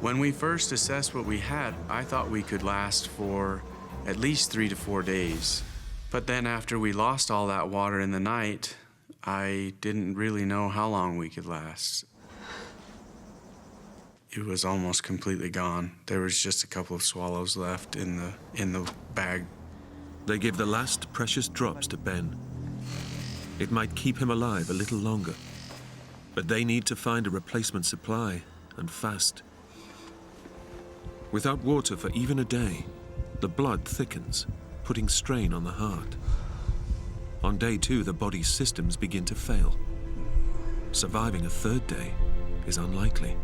When we first assessed what we had, I thought we could last for at least 3 to 4 days. But then after we lost all that water in the night, I didn't really know how long we could last. It was almost completely gone. There was just a couple of swallows left in the bag. They give the last precious drops to Ben. It might keep him alive a little longer, but they need to find a replacement supply, and fast. Without water for even a day, the blood thickens, putting strain on the heart. On day 2, the body's systems begin to fail. Surviving a 3rd day is unlikely.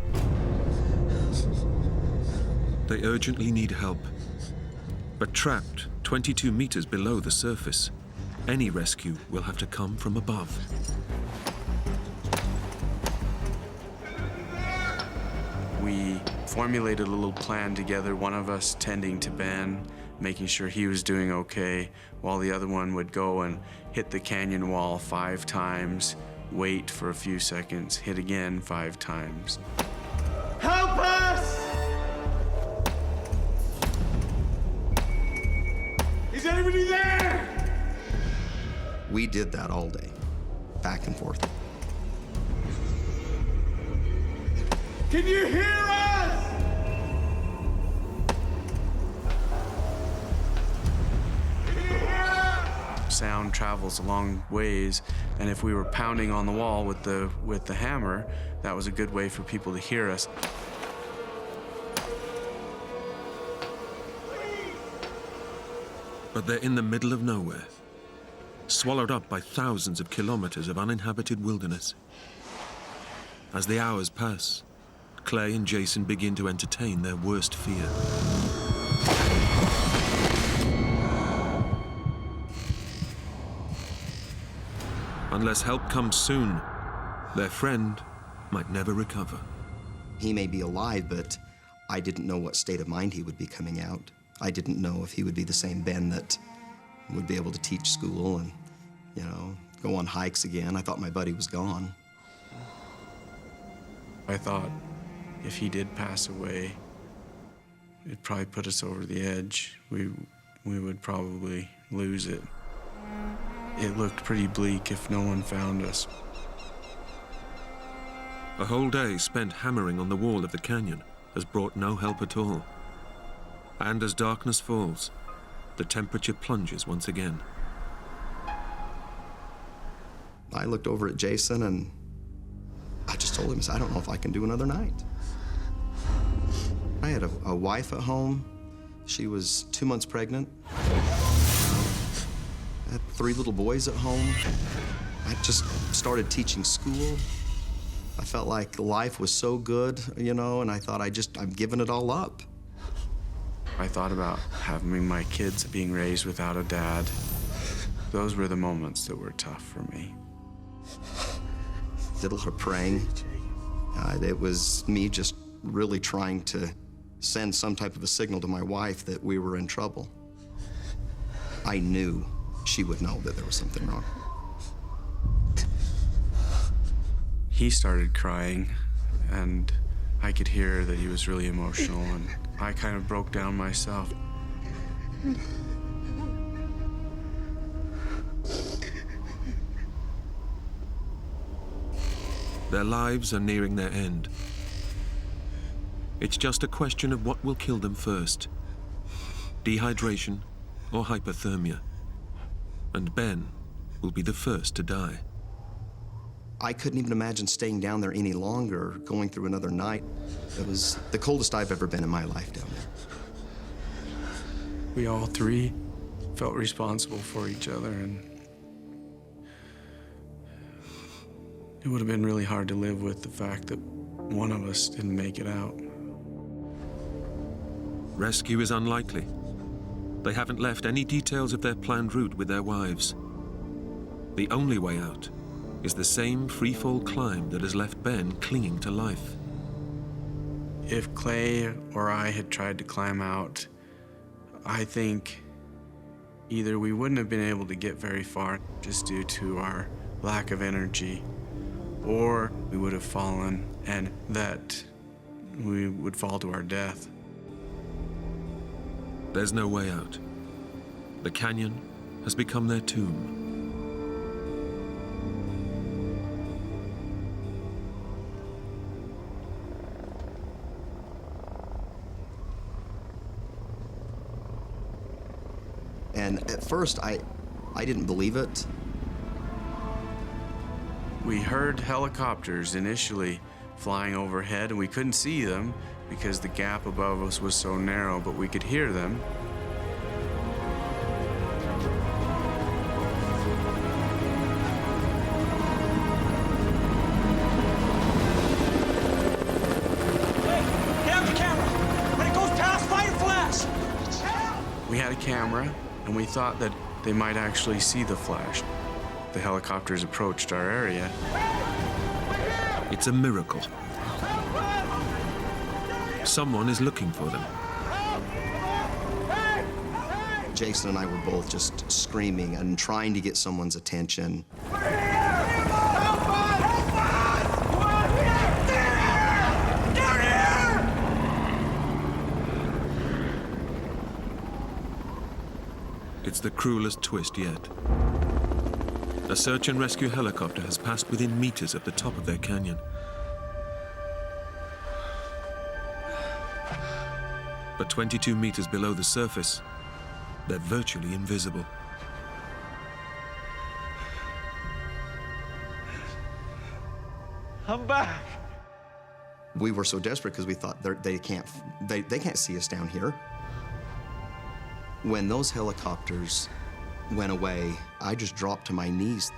They urgently need help, but trapped 22 meters below the surface, any rescue will have to come from above. We formulated a little plan together, one of us tending to Ben, making sure he was doing okay, while the other one would go and hit the canyon wall 5 times, wait for a few seconds, hit again 5 times. Help us! Is anybody there? We did that all day, back and forth. Can you hear us? Sound travels a long ways, and if we were pounding on the wall with the hammer, that was a good way for people to hear us. But they're in the middle of nowhere, swallowed up by thousands of kilometers of uninhabited wilderness. As the hours pass, Clay and Jason begin to entertain their worst fear. Unless help comes soon, their friend might never recover. He may be alive, but I didn't know what state of mind he would be coming out. I didn't know if he would be the same Ben that would be able to teach school and, go on hikes again. I thought my buddy was gone. I thought if he did pass away, it'd probably put us over the edge. We would probably lose it. It looked pretty bleak if no one found us. A whole day spent hammering on the wall of the canyon has brought no help at all. And as darkness falls, the temperature plunges once again. I looked over at Jason and I just told him, I don't know if I can do another night. I had a wife at home. She was 2 months pregnant. I had 3 little boys at home. I just started teaching school. I felt like life was so good, you know, and I thought I'm giving it all up. I thought about having my kids being raised without a dad. Those were the moments that were tough for me. Did a lot of praying. It was me just really trying to send some type of a signal to my wife that we were in trouble. I knew she would know that there was something wrong. He started crying, and I could hear that he was really emotional, and I kind of broke down myself. Their lives are nearing their end. It's just a question of what will kill them first: dehydration or hypothermia. And Ben will be the first to die. I couldn't even imagine staying down there any longer, going through another night. It was the coldest I've ever been in my life down there. We all three felt responsible for each other, and it would have been really hard to live with the fact that one of us didn't make it out. Rescue is unlikely. They haven't left any details of their planned route with their wives. The only way out is the same freefall climb that has left Ben clinging to life. If Clay or I had tried to climb out, I think either we wouldn't have been able to get very far just due to our lack of energy, or we would have fallen and that we would fall to our death. There's no way out. The canyon has become their tomb. And at first, I didn't believe it. We heard helicopters initially flying overhead, and we couldn't see them because the gap above us was so narrow, but we could hear them. We had a camera, and we thought that they might actually see the flash. The helicopters approached our area. It's a miracle. Someone is looking for them. Jason and I were both just screaming and trying to get someone's attention. It's the cruelest twist yet. A search and rescue helicopter has passed within meters of the top of their canyon. But 22 meters below the surface, they're virtually invisible. I'm back. We were so desperate because we thought they can't see us down here. When those helicopters went away, I just dropped to my knees.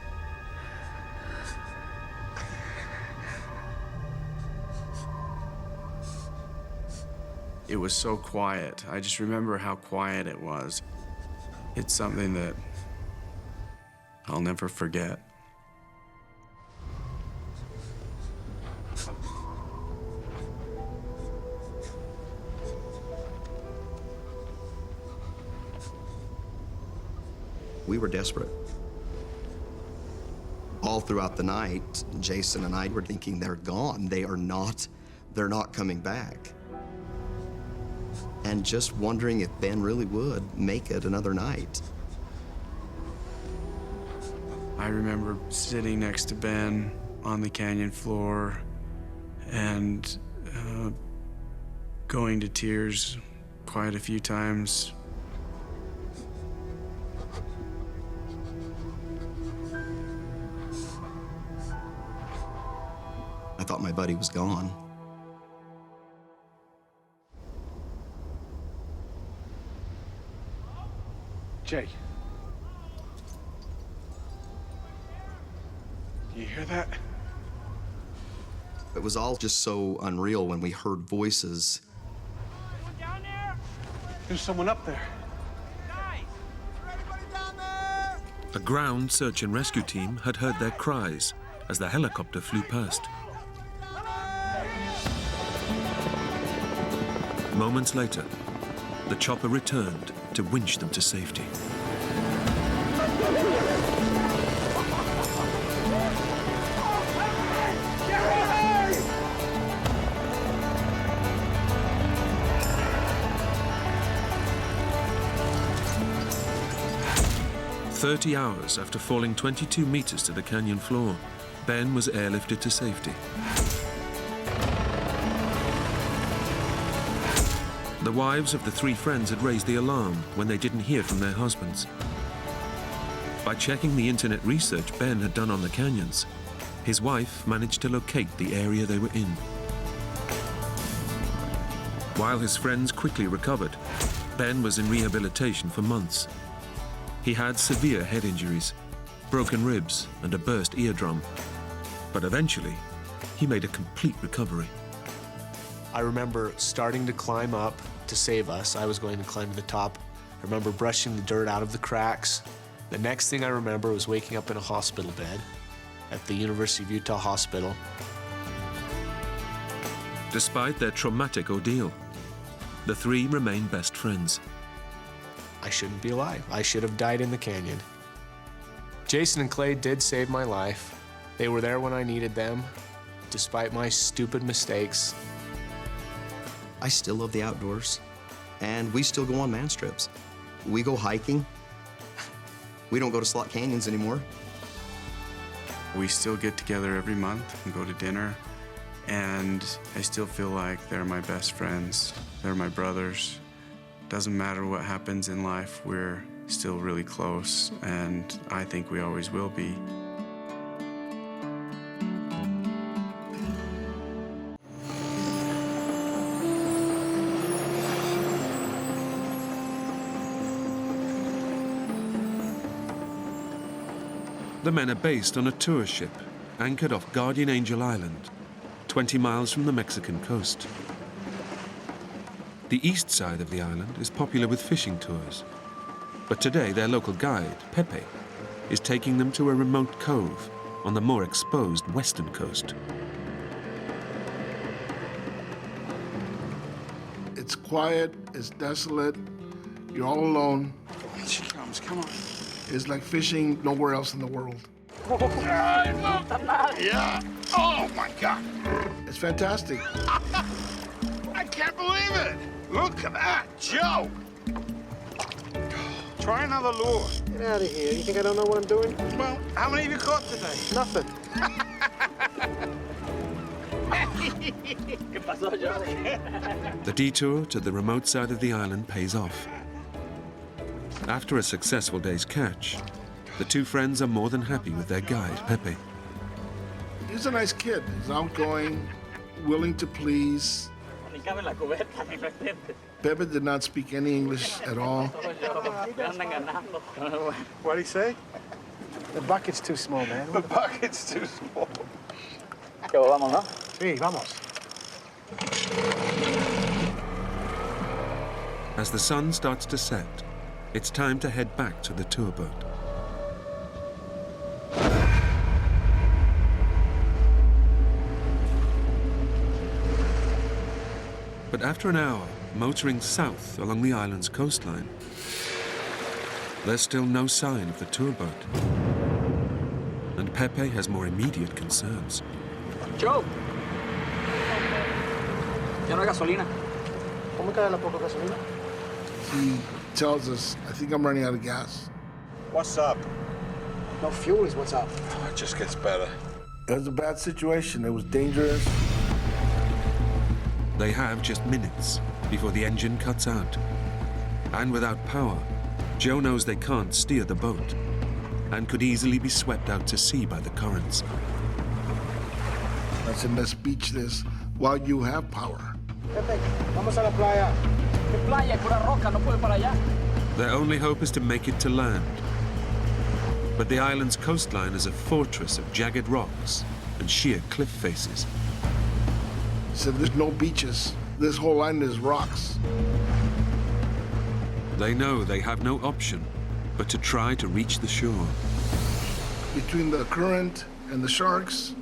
It was so quiet. I just remember how quiet it was. It's something that I'll never forget. We were desperate. All throughout the night, Jason and I were thinking they're gone. They're not coming back. And just wondering if Ben really would make it another night. I remember sitting next to Ben on the canyon floor and going to tears quite a few times. I thought my buddy was gone. Jay. Do you hear that? It was all just so unreal when we heard voices. There's someone up there. A ground search and rescue team had heard their cries as the helicopter flew past. Moments later, the chopper returned to winch them to safety. "30 hours after falling 22 meters to the canyon floor, Ben was airlifted to safety. The wives of the three friends had raised the alarm when they didn't hear from their husbands. By checking the internet research Ben had done on the canyons, his wife managed to locate the area they were in. While his friends quickly recovered, Ben was in rehabilitation for months. He had severe head injuries, broken ribs, and a burst eardrum. But eventually, he made a complete recovery. I remember starting to climb up to save us. I was going to climb to the top. I remember brushing the dirt out of the cracks. The next thing I remember was waking up in a hospital bed at the University of Utah Hospital. Despite their traumatic ordeal, the three remain best friends. I shouldn't be alive. I should have died in the canyon. Jason and Clay did save my life. They were there when I needed them, despite my stupid mistakes. I still love the outdoors, and we still go on man trips. We go hiking. We don't go to slot canyons anymore. We still get together every month and go to dinner, and I still feel like they're my best friends. They're my brothers. Doesn't matter what happens in life, we're still really close, and I think we always will be. The men are based on a tour ship anchored off Guardian Angel Island, 20 miles from the Mexican coast. The east side of the island is popular with fishing tours, but today their local guide, Pepe, is taking them to a remote cove on the more exposed western coast. It's quiet, it's desolate, you're all alone. Here she comes, come on. It's like fishing nowhere else in the world. Yeah. Oh my God. It's fantastic. I can't believe it. Look at that, Joe. Try another lure. Get out of here. You think I don't know what I'm doing? Well, how many have you caught today? Nothing. The detour to the remote side of the island pays off. After a successful day's catch, the two friends are more than happy with their guide, Pepe. He's a nice kid. He's outgoing, willing to please. Pepe did not speak any English at all. What'd he say? The bucket's too small, man. The bucket's too small. Sí, vamos. As the sun starts to set, it's time to head back to the tour boat. But after an hour motoring south along the island's coastline, there's still no sign of the tour boat. And Pepe has more immediate concerns. Joe. Ya no hay gasolina. ¿Cómo cae la poca gasolina? He tells us, I think I'm running out of gas. What's up? No fuel is what's up. Oh, it just gets better. It was a bad situation. It was dangerous. They have just minutes before the engine cuts out. And without power, Joe knows they can't steer the boat and could easily be swept out to sea by the currents. I said, let's beach this while you have power. Vamos a la playa. ¿Qué playa? Pura roca, no puedo para allá. Their only hope is to make it to land. But the island's coastline is a fortress of jagged rocks and sheer cliff faces. He said, there's no beaches. This whole island is rocks. They know they have no option but to try to reach the shore. Between the current and the sharks,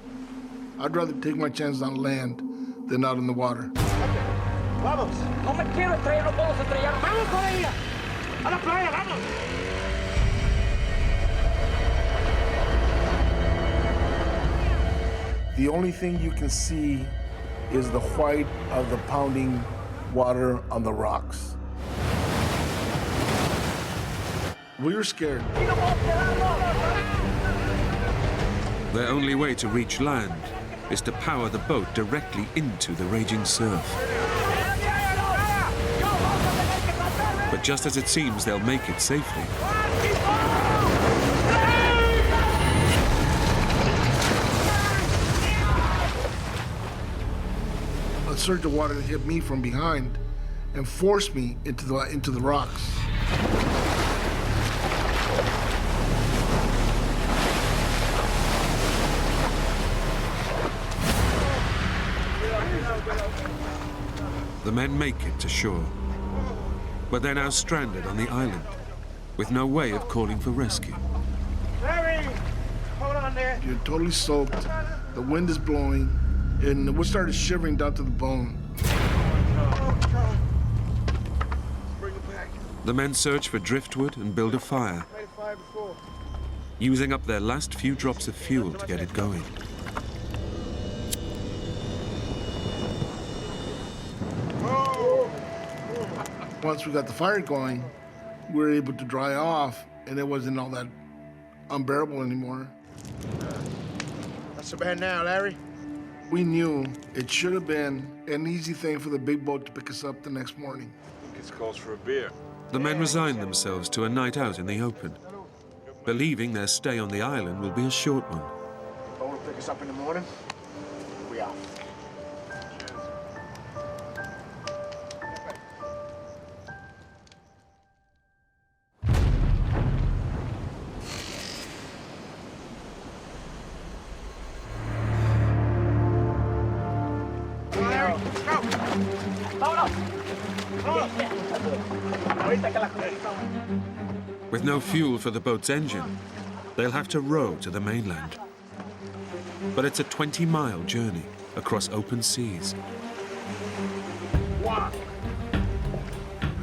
I'd rather take my chances on land than out in the water. Vamos, no me quiero estrellar, no puedo estrellar. Vamos por ella. A la playa, vamos. The only thing you can see is the white of the pounding water on the rocks. We were scared. Their only way to reach land is to power the boat directly into the raging surf. But just as it seems they'll make it safely, a surge of water hit me from behind and forced me into the rocks. the men make it to shore. But they're now stranded on the island, with no way of calling for rescue. Larry! Hold on there. You're totally soaked, the wind is blowing, and we started shivering down to the bone. The men search for driftwood and build a fire, using up their last few drops of fuel to get it going. Once we got the fire going, we were able to dry off, and it wasn't all that unbearable anymore. Not so bad now, Larry. We knew it should have been an easy thing for the big boat to pick us up the next morning. It's calls for a beer. The men resign themselves to a night out in the open, believing their stay on the island will be a short one. Boat will pick us up in the morning. We out. With no fuel for the boat's engine, they'll have to row to the mainland. But it's a 20-mile journey across open seas.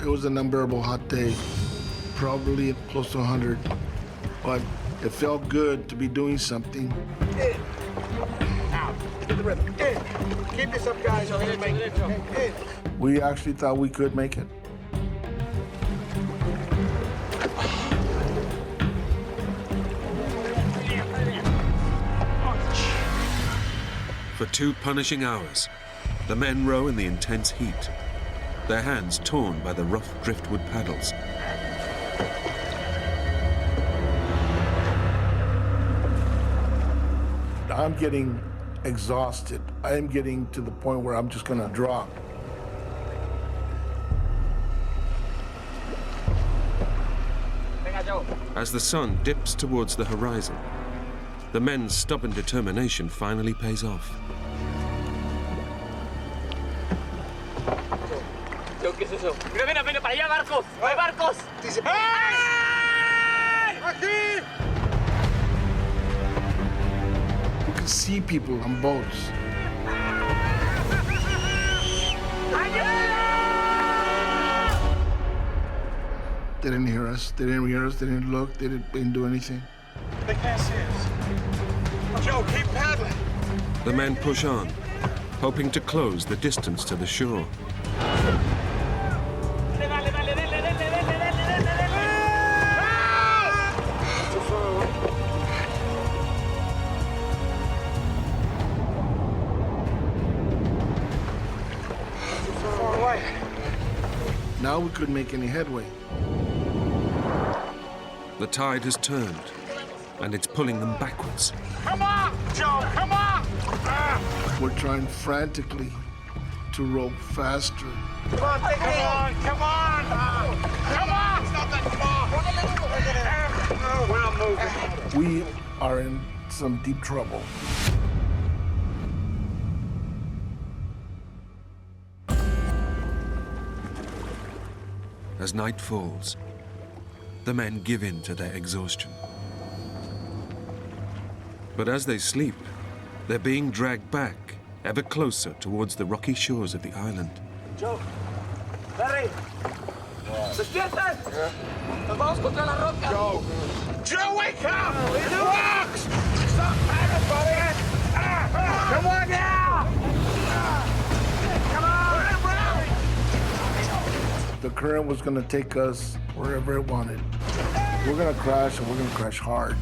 It was an unbearable hot day, probably close to 100, but it felt good to be doing something. Out. Get the rhythm. Keep this up, guys. I'm gonna make it. We actually thought we could make it. For 2 punishing hours, the men row in the intense heat, their hands torn by the rough driftwood paddles. I'm getting exhausted. I am getting to the point where I'm just gonna drop. As the sun dips towards the horizon, the men's stubborn determination finally pays off. ¿Qué es eso? Mira, para allá, barcos. ¡Hay barcos! ¡Aquí! You can see people on boats. They didn't hear us. They didn't hear us. They didn't look. They didn't do anything. They can't see us. Joe, keep paddling. The men push on, hoping to close the distance to the shore. Now we couldn't make any headway. The tide has turned, and it's pulling them backwards. Come on, Joe, come on! We're trying frantically to row faster. Come on, take it on, come on! Come on! It's not that far! We're not moving. We are in some deep trouble. As night falls, the men give in to their exhaustion. But as they sleep, they're being dragged back ever closer towards the rocky shores of the island. Joe, Larry, despierten! Nos vamos contra la roca. Joe, wake up! The rocks! Stop panic, buddy! Come on now! Come on! The current was gonna take us wherever it wanted. We're gonna crash, and we're gonna crash hard.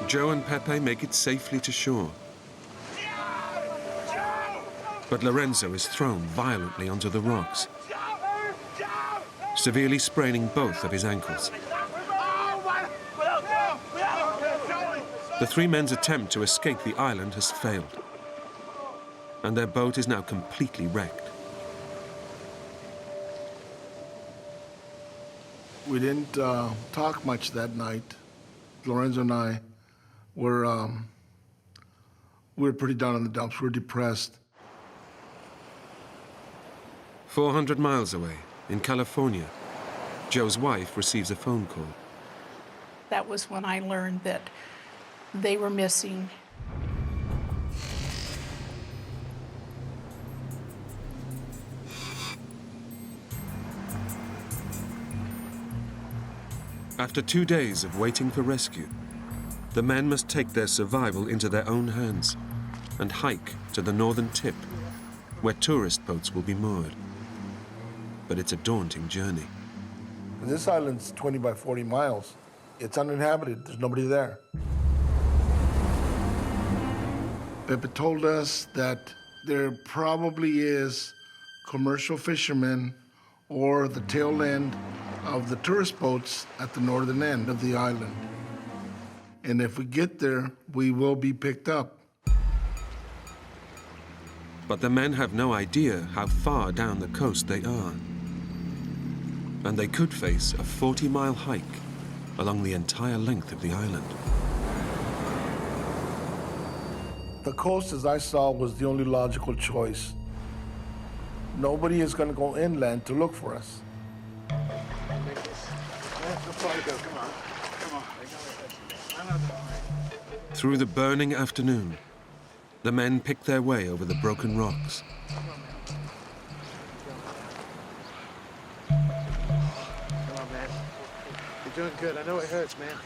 Joe and Pepe make it safely to shore. But Lorenzo is thrown violently onto the rocks, severely spraining both of his ankles. The three men's attempt to escape the island has failed, and their boat is now completely wrecked. We didn't talk much that night. Lorenzo and I were pretty down in the dumps. We were depressed. 400 miles away, in California, Joe's wife receives a phone call. That was when I learned that they were missing. After 2 days of waiting for rescue, the men must take their survival into their own hands and hike to the northern tip, where tourist boats will be moored. But it's a daunting journey. This island's 20 by 40 miles. It's uninhabited. There's nobody there. Pepe told us that there probably is commercial fishermen or the tail end of the tourist boats at the northern end of the island. And if we get there, we will be picked up. But the men have no idea how far down the coast they are. And they could face a 40-mile hike along the entire length of the island. The coast, as I saw, was the only logical choice. Nobody is going to go inland to look for us. Through the burning afternoon, the men pick their way over the broken rocks. Come on, man. You're doing good. I know it hurts, man.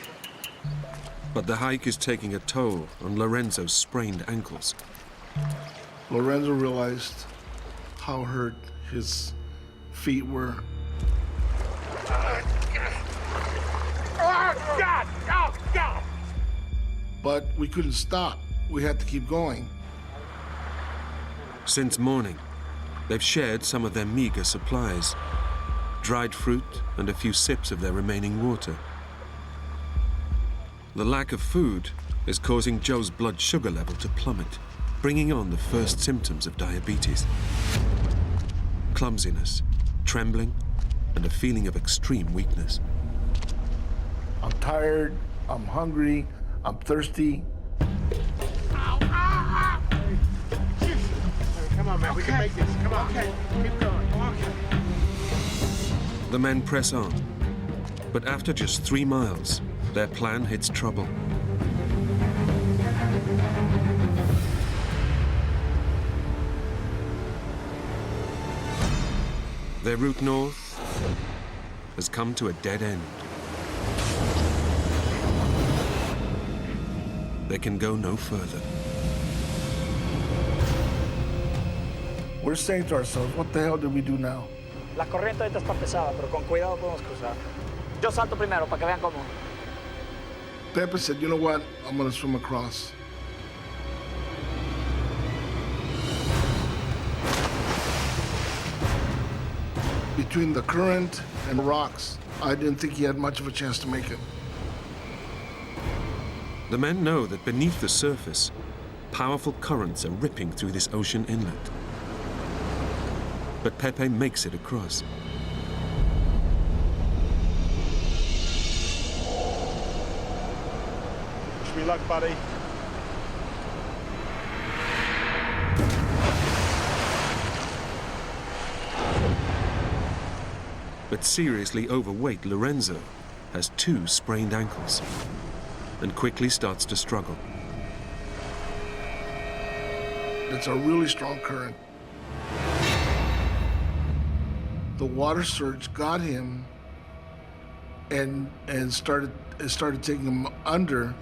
But the hike is taking a toll on Lorenzo's sprained ankles. Lorenzo realized how hurt his feet were. Oh, God! Oh, God! But we couldn't stop. We had to keep going. Since morning, they've shared some of their meager supplies, dried fruit and a few sips of their remaining water. The lack of food is causing Joe's blood sugar level to plummet, bringing on the first symptoms of diabetes. Clumsiness, trembling, and a feeling of extreme weakness. I'm tired, I'm hungry, I'm thirsty. Come on, man. We can make this. Come on. Okay. Keep going. Okay. The men press on, but after just 3 miles, their plan hits trouble. Their route north has come to a dead end. They can go no further. We're saying to ourselves, what the hell did we do now? La corriente ahorita está pesada, pero con cuidado podemos cruzar. Yo salto primero para que vean cómo. Pepe said, you know what? I'm gonna swim across. Between the current and the rocks, I didn't think he had much of a chance to make it. The men know that beneath the surface, powerful currents are ripping through this ocean inlet. But Pepe makes it across. Wish me luck, buddy. But seriously overweight Lorenzo has 2 sprained ankles and quickly starts to struggle. It's a really strong current. The water surge got him and started taking him under.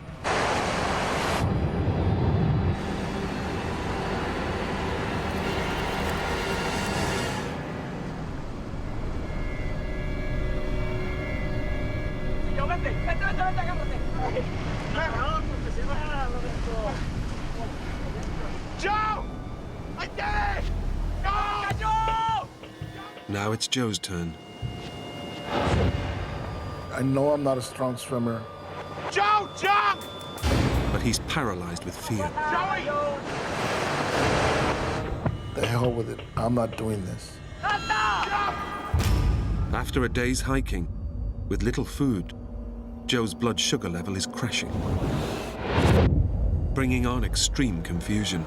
Joe! I did it! No! Now it's Joe's turn. I know I'm not a strong swimmer. Joe, jump! But he's paralyzed with fear. Joey! The hell with it. I'm not doing this. After a day's hiking, with little food, Joe's blood sugar level is crashing, bringing on extreme confusion.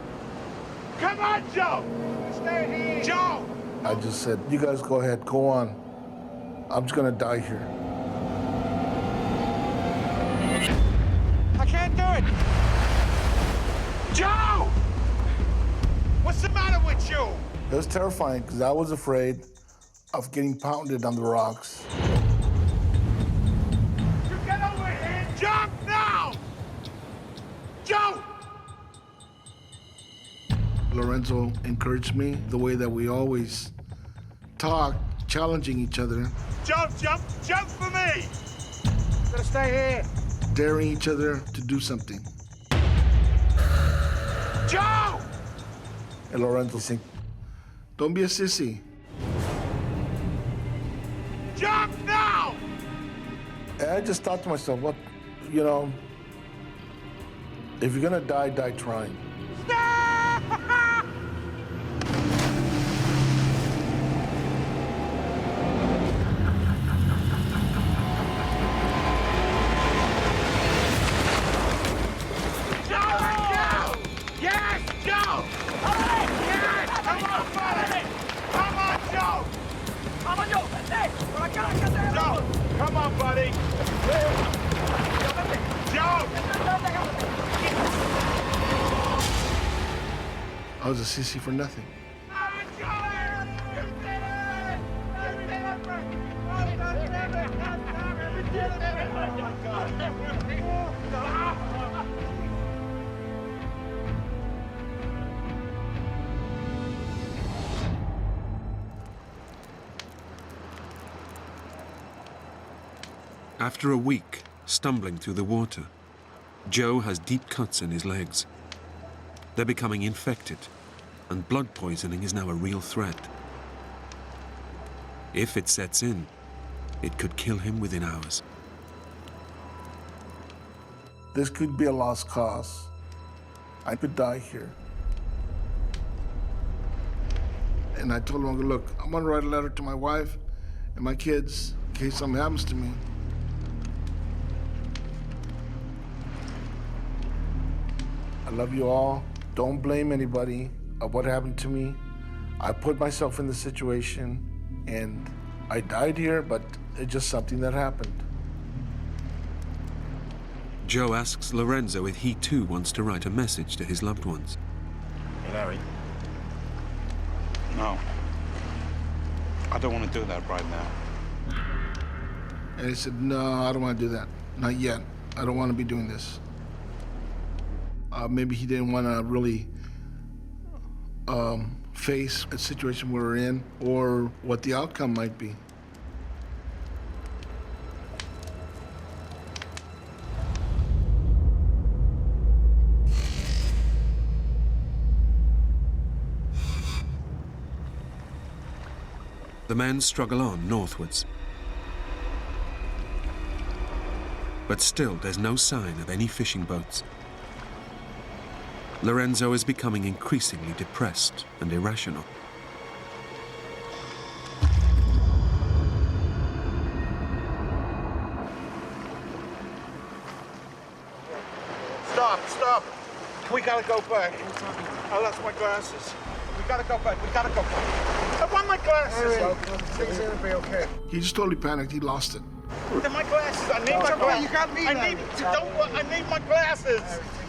Come on, Joe! Stay here! Joe! I just said, you guys go ahead, go on. I'm just gonna die here. I can't do it! Joe! What's the matter with you? It was terrifying because I was afraid of getting pounded on the rocks. You get over here! Jump now! Joe! Lorenzo encouraged me the way that we always talk, challenging each other. Jump, jump, jump for me! Gotta stay here. Daring each other to do something. Joe! And Lorenzo saying, don't be a sissy. Jump now! And I just thought to myself, what, you know, if you're gonna die, die trying. Come on, buddy. Joe! I was a sissy for nothing. After a week stumbling through the water, Joe has deep cuts in his legs. They're becoming infected, and blood poisoning is now a real threat. If it sets in, it could kill him within hours. This could be a lost cause. I could die here. And I told him, look, I'm gonna write a letter to my wife and my kids in case something happens to me. I love you all. Don't blame anybody of what happened to me. I put myself in the situation and I died here, but it's just something that happened. Joe asks Lorenzo if he too wants to write a message to his loved ones. Hey, Larry. No. I don't want to do that right now. And he said, no, I don't want to do that. Not yet. I don't want to be doing this. Maybe he didn't want to really face a situation we're in or what the outcome might be. The men struggle on northwards. But still, there's no sign of any fishing boats. Lorenzo is becoming increasingly depressed and irrational. Stop. We gotta go back. I lost my glasses. We gotta go back. I want my glasses. Things are gonna be okay. He just totally panicked. He lost it. They're my glasses. I need my glasses. You got me. I need my glasses.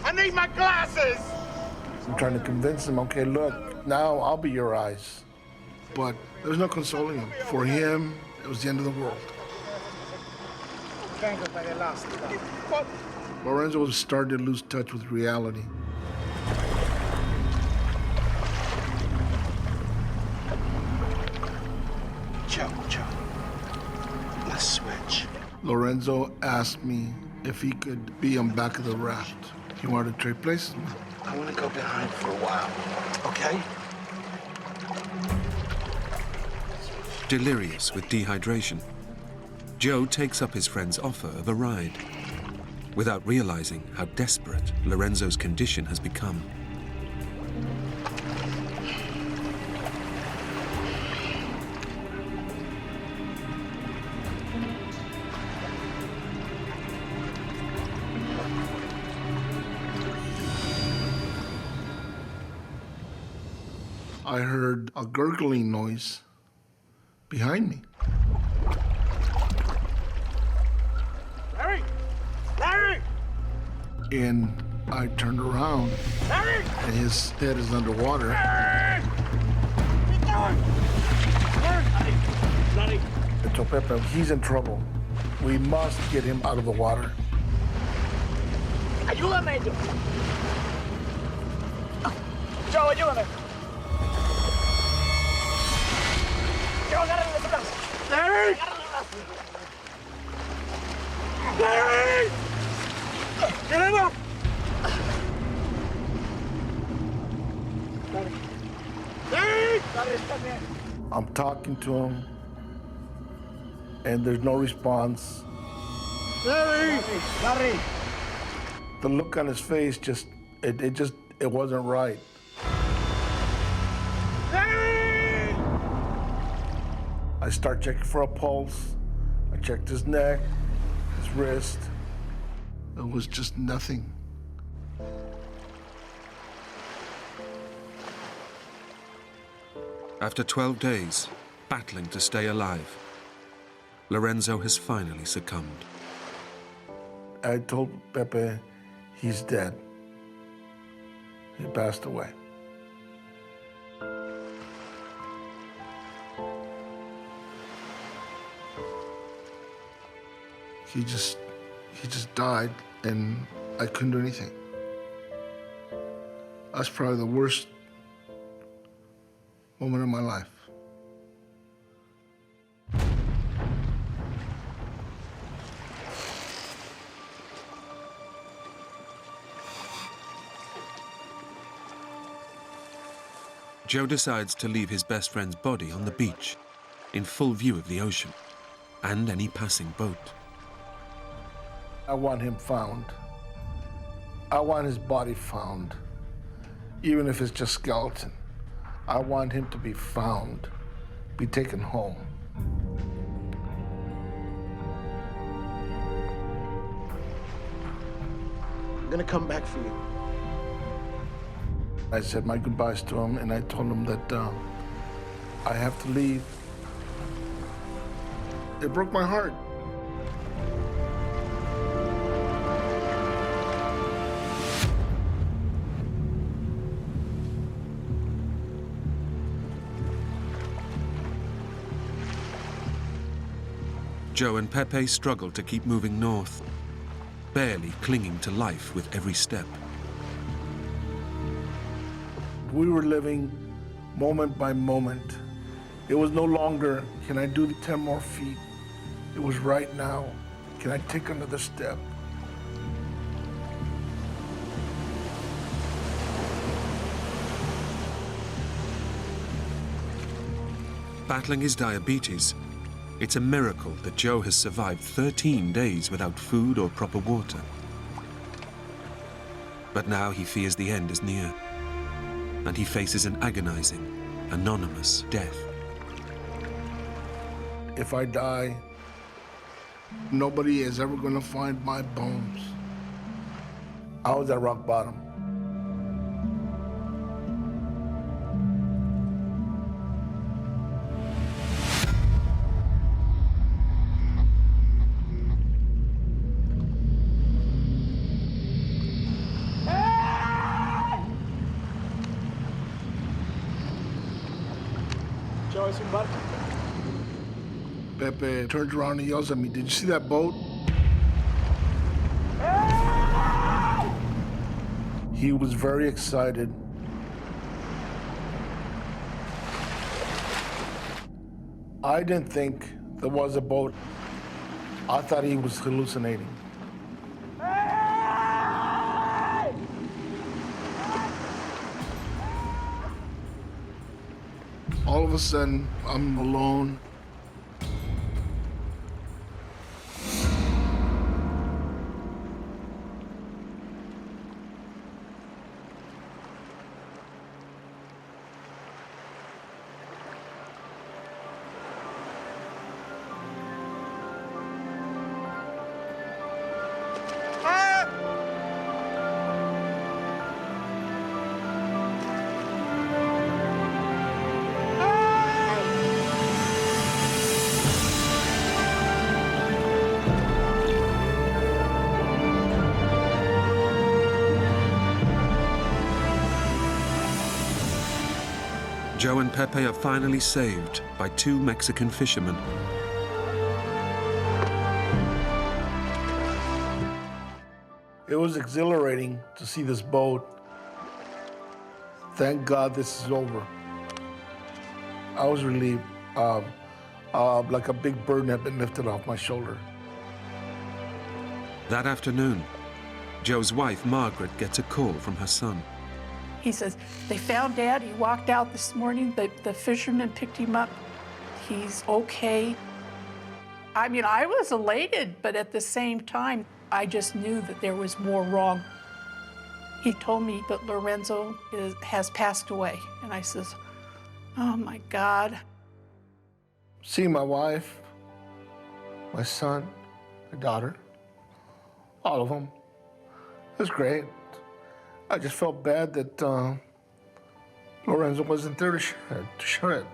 I need my glasses. I'm trying to convince him, okay, look, now I'll be your eyes. But there's no consoling him. For him, it was the end of the world. Lorenzo was starting to lose touch with reality. Joe, let's switch. Lorenzo asked me if he could be on back of the raft. He wanted to trade places. I want to go behind for a while, okay? Delirious with dehydration, Joe takes up his friend's offer of a ride, without realizing how desperate Lorenzo's condition has become. I heard a gurgling noise behind me. Larry! And I turned around, and his head is underwater. Larry! I told Pepe, he's in trouble. We must get him out of the water. Ayúdame, Joe, ayúdame. Joe, agárrame de su brazo. Larry! Larry! Get him up! Larry! I'm talking to him, and there's no response. Larry! Larry! The look on his face it wasn't right. Larry! I start checking for a pulse. I checked his neck, his wrist. It was just nothing. After 12 days, battling to stay alive, Lorenzo has finally succumbed. I told Pepe he's dead. He passed away. He just died, and I couldn't do anything. That's probably the worst moment of my life. Joe decides to leave his best friend's body on the beach, in full view of the ocean and any passing boat. I want him found. I want his body found, even if it's just skeleton. I want him to be found, be taken home. I'm gonna come back for you. I said my goodbyes to him, and I told him that I have to leave. It broke my heart. Joe and Pepe struggle to keep moving north, barely clinging to life with every step. We were living moment by moment. It was no longer, can I do the 10 more feet? It was right now, can I take another step? Battling his diabetes, It's a miracle that Joe has survived 13 days without food or proper water. But now he fears the end is near, and he faces an agonizing, anonymous death. If I die, nobody is ever gonna find my bones. I was at rock bottom. Joe, es un barco. Pepe turns around and yells at me, "Did you see that boat?" He was very excited. I didn't think there was a boat. I thought he was hallucinating. All of a sudden, I'm alone. Joe and Pepe are finally saved by 2 Mexican fishermen. It was exhilarating to see this boat. Thank God this is over. I was relieved, like a big burden had been lifted off my shoulder. That afternoon, Joe's wife, Margaret, gets a call from her son. He says, they found Dad. He walked out this morning. The fisherman picked him up. He's okay. I mean, I was elated, but at the same time, I just knew that there was more wrong. He told me that Lorenzo has passed away. And I says, oh my God. Seeing my wife, my son, my daughter, all of them, it was great. I just felt bad that Lorenzo wasn't there to share it.